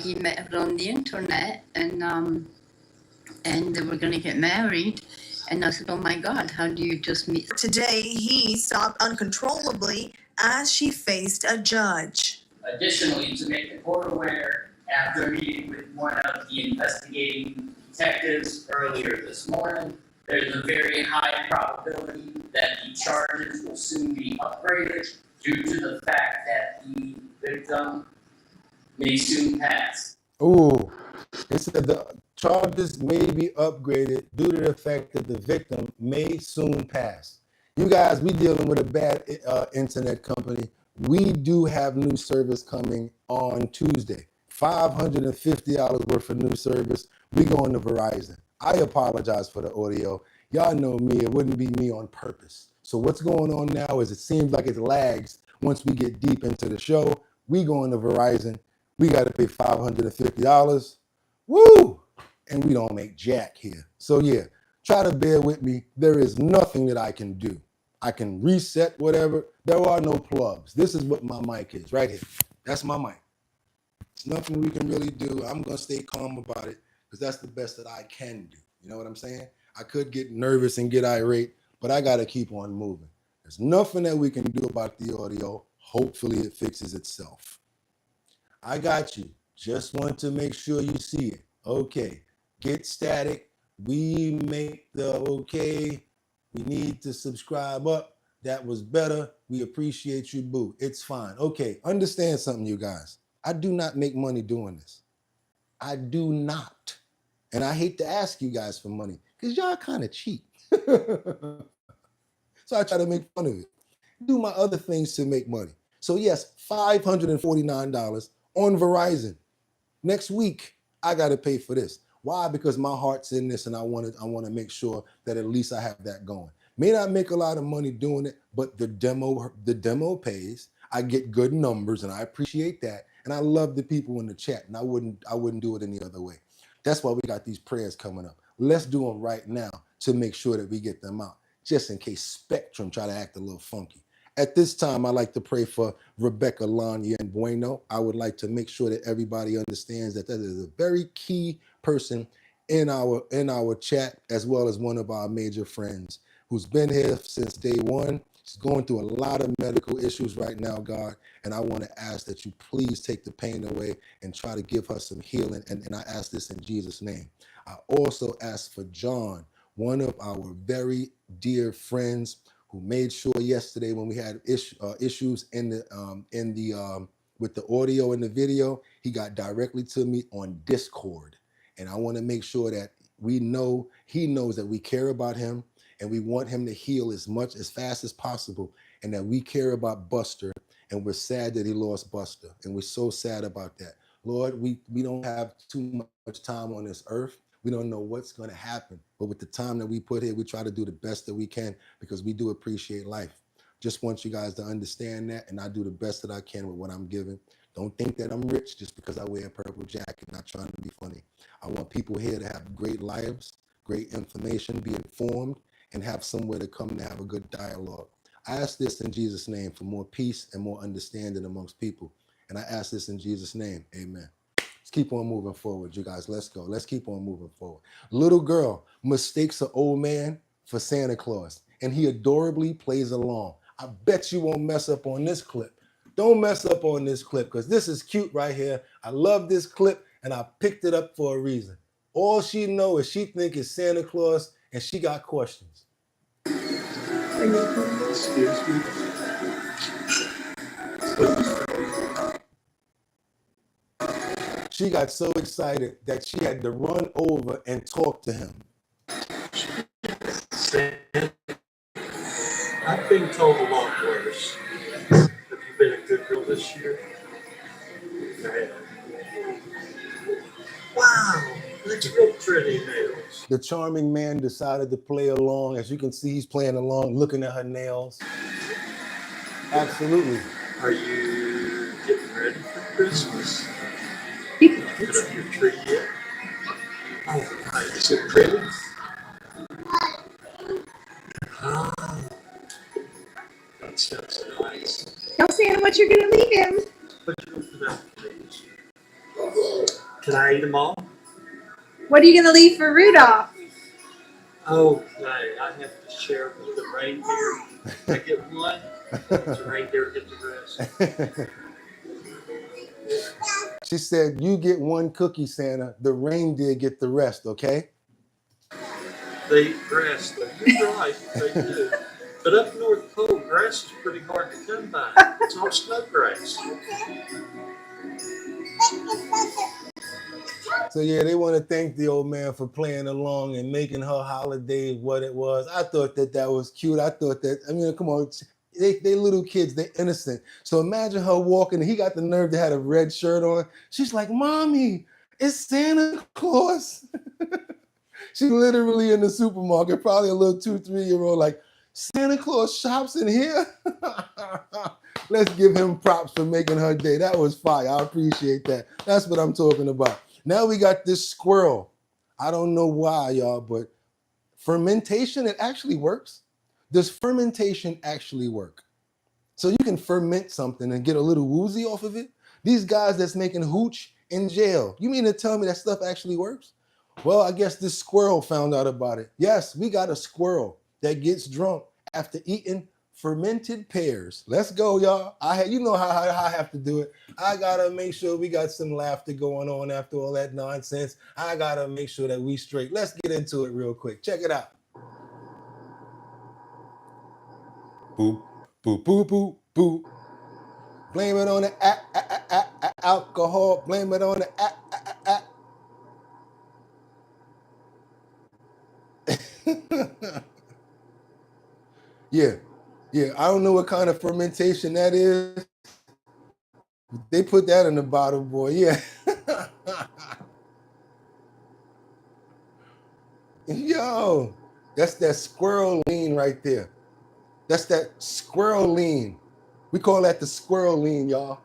He met her on the internet, and they were going to get married. And I said, "Oh my God, how do you just meet?" Today, he sobbed uncontrollably as she faced a judge. Additionally, to make the court aware, after a meeting with one of the investigating detectives earlier this morning, there's a very high probability that the charges will soon be upgraded due to the fact that the victim may soon pass. Ooh, it said the charges may be upgraded due to the fact that the victim may soon pass. You guys, we dealing with a bad internet company. We do have new service coming on Tuesday. $550 worth of new service. We going to Verizon. I apologize for the audio. Y'all know me. It wouldn't be me on purpose. So what's going on now is it seems like it lags once we get deep into the show. We going to Verizon. We got to pay $550. Woo! And we don't make jack here. So yeah, try to bear with me. There is nothing that I can do. I can reset whatever. There are no plugs. This is what my mic is right here. That's my mic. It's nothing we can really do. I'm going to stay calm about it because that's the best that I can do. You know what I'm saying? I could get nervous and get irate, but I got to keep on moving. There's nothing that we can do about the audio. Hopefully it fixes itself. I got you. Just want to make sure you see it. Okay. Get static. We make the okay. We need to subscribe up. That was better. We appreciate you, boo. It's fine. Okay, understand something, you guys. I do not make money doing this. I do not. And I hate to ask you guys for money because y'all kind of cheap. So I try to make fun of it. Do my other things to make money. So yes, $549 on Verizon. Next week, I got to pay for this. Why? Because my heart's in this and I want to make sure that at least I have that going. May not make a lot of money doing it, but the demo pays. I get good numbers and I appreciate that. And I love the people in the chat and I wouldn't do it any other way. That's why we got these prayers coming up. Let's do them right now to make sure that we get them out, just in case Spectrum try to act a little funky. At this time, I like to pray for Rebecca, Lanya, and Bueno. I would like to make sure that everybody understands that is a very key person in our chat, as well as one of our major friends who's been here since day one. She's going through a lot of medical issues right now, God, and I want to ask that you please take the pain away and try to give her some healing, and I ask this in Jesus' name. I also ask for John, one of our very dear friends who made sure yesterday when we had issues in the with the audio and the video, he got directly to me on Discord. And I want to make sure that he knows that we care about him and we want him to heal as fast as possible, and that we care about Buster, and we're sad that he lost Buster. And we're so sad about that. Lord, we don't have too much time on this earth. We don't know what's going to happen. But with the time that we put here, we try to do the best that we can because we do appreciate life. Just want you guys to understand that, and I do the best that I can with what I'm given. Don't think that I'm rich just because I wear a purple jacket, not trying to be funny. I want people here to have great lives, great information, be informed, and have somewhere to come to have a good dialogue. I ask this in Jesus' name for more peace and more understanding amongst people. And I ask this in Jesus' name. Amen. Let's keep on moving forward, you guys. Let's go. Let's keep on moving forward. Little girl mistakes an old man for Santa Claus, and he adorably plays along. I bet you won't mess up on this clip. Don't mess up on this clip because this is cute right here. I love this clip, and I picked it up for a reason. All she knows is she think it's Santa Claus, and she got questions. Excuse me. She got so excited that she had to run over and talk to him. I've been told a lot worse. Have you been a good girl this year? Wow, that's real pretty nails. The charming man decided to play along. As you can see, he's playing along, looking at her nails. Absolutely. Are you getting ready for Christmas? Put up your tree yet? Oh, nice. Is it pretty? Ah, that sounds nice. Tell Santa what you're going to leave him. Put your mouth, please. Can I eat them all? What are you going to leave for Rudolph? Oh, I have to share with the reindeer. I get one, the reindeer get the rest. She said, you get one cookie, Santa. The reindeer get the rest, okay? They eat grass, though. You're right, they do. But up North Pole, grass is pretty hard to come by. It's all snow grass. So yeah, they want to thank the old man for playing along and making her holiday what it was. I thought that was cute. I thought that, I mean, come on, they little kids, they're innocent. So imagine her walking, he got the nerve to have a red shirt on. She's like, Mommy, it's Santa Claus. She literally in the supermarket, probably a little 2-3-year-old, like, Santa Claus shops in here? Let's give him props for making her day. That was fire. I appreciate that. That's what I'm talking about. Now we got this squirrel. I don't know why, y'all, but fermentation, it actually works. Does fermentation actually work? So you can ferment something and get a little woozy off of it? These guys that's making hooch in jail, you mean to tell me that stuff actually works? Well, I guess this squirrel found out about it. Yes, we got a squirrel that gets drunk after eating fermented pears. Let's go, y'all. You know how I have to do it. I gotta make sure we got some laughter going on after all that nonsense. I gotta make sure that we straight. Let's get into it real quick. Check it out. Boop, boop, boop, boop, boop. Blame it on the alcohol. Blame it on the Yeah. I don't know what kind of fermentation that is. They put that in the bottle, boy. Yeah. Yo, that's that squirrel lean right there. That's that squirrel lean. We call that the squirrel lean, y'all.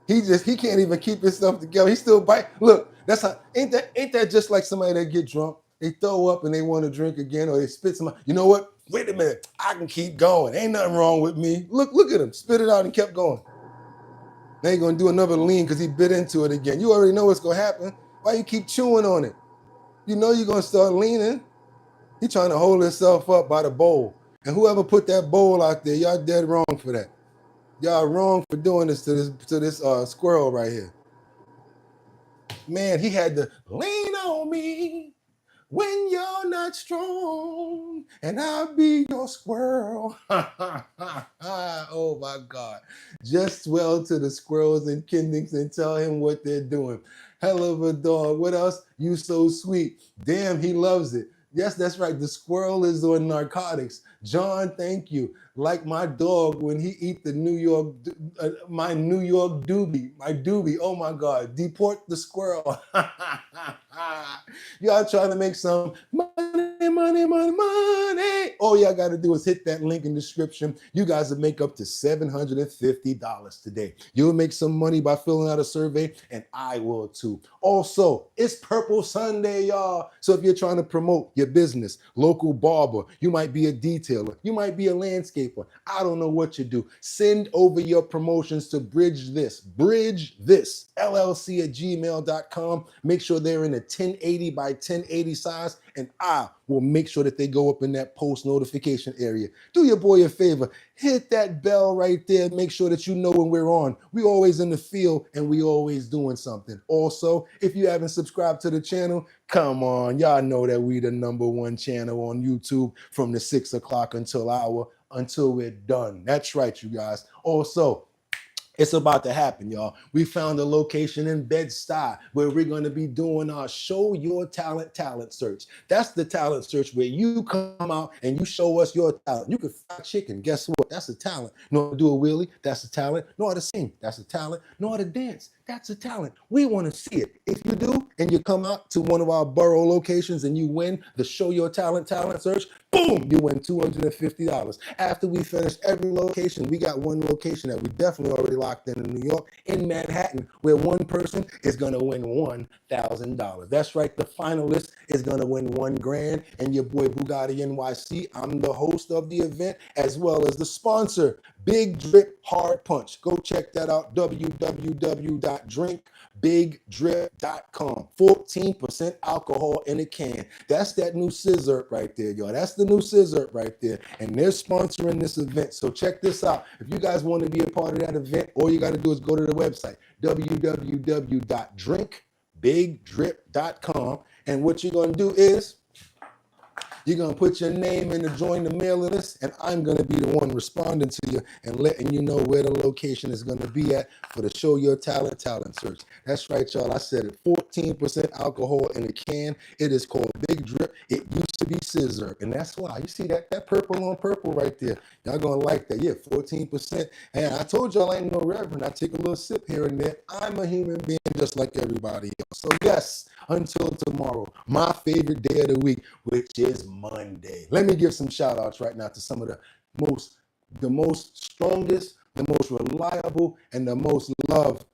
He can't even keep himself together. He still bite. Look, that's how. Ain't that just like somebody that get drunk? They throw up and they want to drink again, or they spit some. You know what? Wait a minute. I can keep going. Ain't nothing wrong with me. Look at him. Spit it out and kept going. Now you're gonna do another lean because he bit into it again. You already know what's gonna happen. Why you keep chewing on it? You know you're gonna start leaning. He trying to hold himself up by the bowl. And whoever put that bowl out there, y'all dead wrong for that. Y'all wrong for doing this to this squirrel right here. Man, he had to lean on me. when you're not strong, and I'll be your squirrel. Oh my God. Just swell to the squirrels in Kensington, tell him what they're doing. Hell of a dog. What else? You so sweet. Damn, he loves it. Yes, that's right. The squirrel is on narcotics. John, thank you. Like my dog when he eat the my New York doobie, my doobie. Oh my God, deport the squirrel. Y'all trying to make some money, money, money, money. All y'all got to do is hit that link in the description. You guys will make up to $750 today. You'll make some money by filling out a survey, and I will too. Also, it's Purple Sunday, y'all. So if you're trying to promote your business, local barber, you might be a detailer, you might be a landscaper. I don't know what you do. Send over your promotions to bridgethisllc@gmail.com. Make sure they're in a 1080 by 1080 size, and I will make sure that they go up in that post notification area. Do your boy a favor, hit that bell right there. Make sure that you know when we're on. We always in the field and we always doing something. Also, if you haven't subscribed to the channel, come on, y'all know that we the #1 channel on YouTube from the 6 o'clock until we're done. That's right, you guys. Also, it's about to happen, y'all. We found a location in Bed-Stuy where we're going to be doing our Show Your Talent search. That's the talent search where you come out and you show us your talent. You can fry chicken. Guess what? That's a talent. Know how to do a wheelie? That's a talent. Know how to sing? That's a talent. Know how to dance? That's a talent. We want to see it. If you do, and you come out to one of our borough locations and you win the Show Your Talent search, boom, you win $250. After we finish every location, we got one location that we definitely already locked in New York, in Manhattan, where one person is going to win $1,000. That's right. The finalist is going to win $1,000. And your boy BOOGOTTINYC, I'm the host of the event, as well as the sponsor, Big Drip Hard Punch. Go check that out, www.drinkbigdrip.com. 14% alcohol in a can. That's that new scissor right there, y'all. That's the new scissor right there. And they're sponsoring this event. So check this out. If you guys want to be a part of that event, all you got to do is go to the website, www.drinkbigdrip.com. And what you're going to do is you're going to put your name in to join the mailing list, and I'm going to be the one responding to you and letting you know where the location is going to be at for the Show Your Talent search. That's right, y'all. I said it. 14% alcohol in a can. It is called Big Drip. It used to be scissor, and that's why. You see that purple on purple right there. Y'all going to like that. Yeah, 14%. And I told y'all I ain't no reverend. I take a little sip here and there. I'm a human being just like everybody else. So yes, until tomorrow, my favorite day of the week, which is Monday. Let me give some shout outs right now to some of the most strongest, the most reliable, and the most loved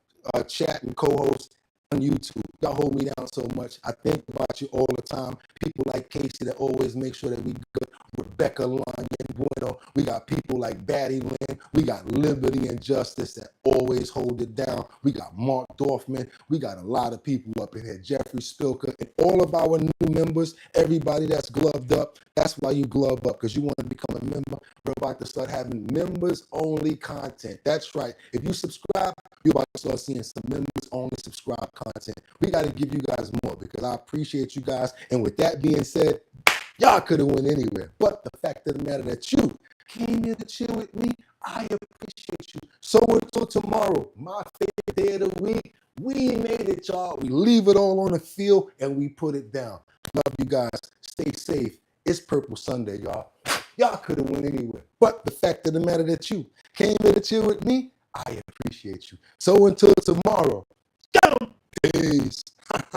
chat and co-hosts on YouTube. Y'all hold me down so much. I think about you all the time. People like Casey that always make sure that we good. Rebecca Lyon Bueno. We got people like Batty Lynn. We got Liberty and Justice that always hold it down. We got Mark Dorfman. We got a lot of people up in here. Jeffrey Spilker and all of our new members. Everybody that's gloved up. That's why you glove up, because you want to become a member. We're about to start having members only content. That's right. If you subscribe, you're about to start seeing some members only subscribe content. We got to give you guys more because I appreciate you guys. And with that being said, y'all could have went anywhere. But the fact of the matter that you came here to chill with me, I appreciate you. So until tomorrow, my favorite day of the week, we made it, y'all. We leave it all on the field and we put it down. Love you guys. Stay safe. It's Purple Sunday, y'all. Y'all could have went anywhere. But the fact of the matter that you came here to chill with me, I appreciate you. So until tomorrow, peace.